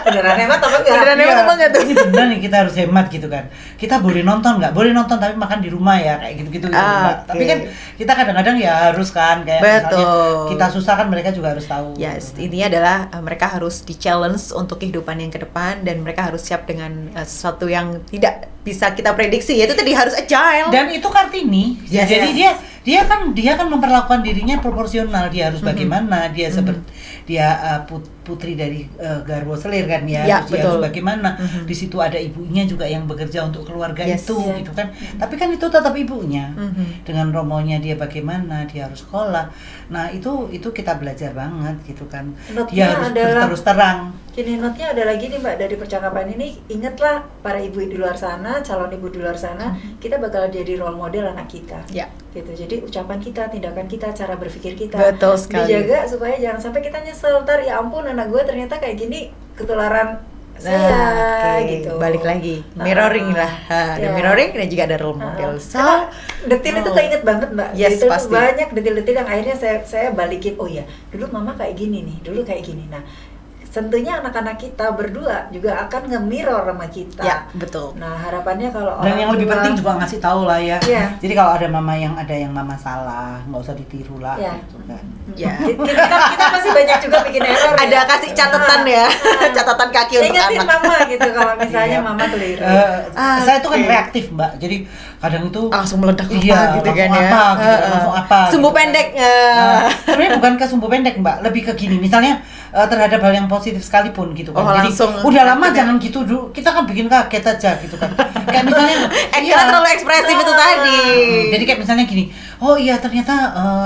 Beneran hemat apa enggak? Beneran hemat apa enggak tuh? Ini bener nih, kita harus hemat gitu kan. Kita boleh nonton nggak? Boleh nonton tapi makan di rumah ya, kayak gitu-gitu. Mbak. Tapi kan kita kadang-kadang ya harus kan, kayak misalnya kita susah kan mereka juga harus tahu. Yes, intinya adalah mereka harus di-challenge untuk kehidupan yang ke depan, dan mereka harus siap dengan sesuatu yang tidak bisa kita prediksi, yaitu tadi harus agile. Dan itu Kartini. Yes. Jadi dia kan memperlakukan dirinya proporsional. Dia harus bagaimana, dia seperti putri dari Garwo Selir kan ya, Ya, terus dia betul. harus bagaimana. Di situ ada ibunya juga yang bekerja untuk keluarga Yes. itu Yeah. gitu kan. Tapi kan itu tetap ibunya. Dengan romonya dia bagaimana, dia harus sekolah. Nah, itu kita belajar banget gitu kan. Notnya Dia harus adalah- terus terang. Gini, notnya ada lagi nih mbak, dari percakapan ini, ingatlah para ibu di luar sana, calon ibu di luar sana, kita bakal jadi role model anak kita. Ya. Gitu. Jadi ucapan kita, tindakan kita, cara berpikir kita Betul sekali. dijaga supaya jangan sampai kita nyesel, ntar ya ampun anak gue ternyata kayak gini, ketularan saya oke. gitu. Balik lagi, mirroring lah. Ada Ya. mirroring dan juga ada role model. So, Karena detil itu keinget banget mbak. Yes, Detil pasti. tuh banyak detil-detil yang akhirnya saya balikin. Oh iya, dulu mama kayak gini nih, dulu kayak gini. Nah, tentunya anak-anak kita berdua juga akan nge-mirror sama kita. ya, betul. Nah, harapannya kalau Dan yang lebih tua- penting juga ngasih tahu lah ya. Iya. Jadi kalau ada yang mama salah, nggak usah ditiru lah Iya. gitu kan. Ya. kita masih banyak juga bikin error. Ada ya. kasih catatan ya, catatan kaki untuk Ingetin anak. mama gitu kalau misalnya Iya. mama keliru. Saya itu kan Oke. reaktif mbak, jadi kadang itu Langsung meledak apa iya, gitu langsung kan ya. apa, gitu, langsung apa. Sumbu gitu kan. pendek. Sebenarnya bukan ke sumbu pendek mbak, lebih ke gini, misalnya terhadap hal yang positif sekalipun gitu kan. Oh, Jadi langsung udah lama reaktif. jangan gitu dulu, kita kan bikin kaget aja gitu kan. Kayak misalnya Kita terlalu ekspresif itu tadi. Jadi kayak misalnya gini, oh iya ternyata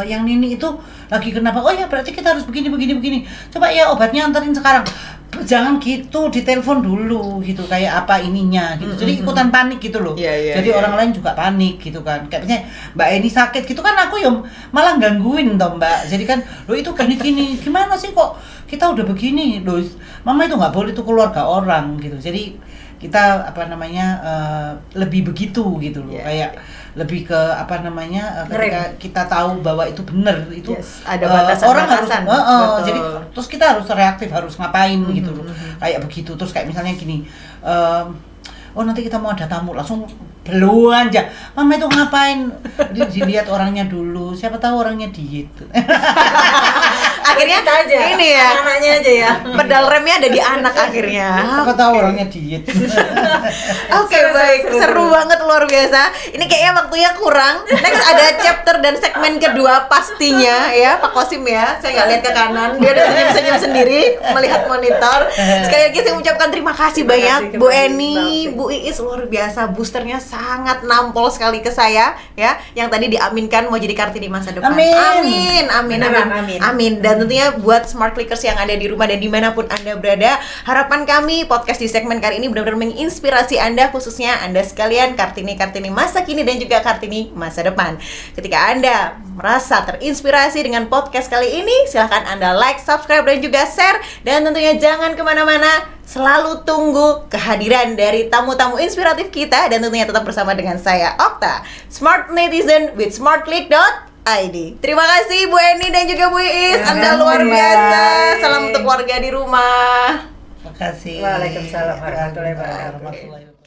yang Nini itu lagi kenapa? Oh ya berarti kita harus begini. Coba ya obatnya anterin sekarang. Jangan gitu, ditelepon dulu gitu, kayak apa ininya gitu. Jadi ikutan panik gitu loh. Iya, iya, Jadi iya. orang lain juga panik gitu kan. Kayak misalnya Mbak Eni sakit gitu kan, aku yang malah gangguin toh Mbak. Jadi kan, lo itu gini, gimana sih kok kita udah begini, loh mama itu nggak boleh, itu keluarga orang gitu. Jadi kita lebih begitu gitu loh, Yeah. kayak lebih ke ketika kita tahu bahwa itu benar, itu Yes, ada batasan-batasan. orang harus Betul. jadi terus kita harus reaktif, harus ngapain gitu loh, kayak begitu. Terus kayak misalnya gini, oh nanti kita mau ada tamu, langsung belanja, mama itu ngapain, dilihat orangnya dulu, siapa tahu orangnya diet. Akhirnya Kita aja, ini ya, anaknya aja ya. pedal remnya ada di anak akhirnya. Aku tahu orangnya diet. Oke, baik, seru banget, luar biasa. Ini kayaknya waktunya kurang. Next ada chapter dan segmen kedua pastinya ya, Pak Kosim ya. Saya nggak lihat ke kanan, dia udah senyum-senyum sendiri melihat monitor. Sekali lagi saya ucapkan terima kasih banyak Bu Eni, Bu Iis, luar biasa. Boosternya sangat nampol sekali ke saya ya. Yang tadi diaminkan mau jadi Kartini masa depan. Amin. Amin. Dan tentunya buat Smart Clickers yang ada di rumah dan dimanapun Anda berada, harapan kami podcast di segmen kali ini benar-benar menginspirasi Anda, khususnya Anda sekalian Kartini masa kini dan juga Kartini masa depan. Ketika Anda merasa terinspirasi dengan podcast kali ini, silahkan Anda like, subscribe, dan juga share. Dan tentunya jangan kemana-mana, selalu tunggu kehadiran dari tamu-tamu inspiratif kita. Dan tentunya tetap bersama dengan saya, Okta, Smart Netizen with smartclick.id. Terima kasih Bu Eni dan juga Bu Iis, Anda luar biasa. Salam untuk keluarga di rumah. Terima kasih. Waalaikumsalam warahmatullahi wabarakatuh.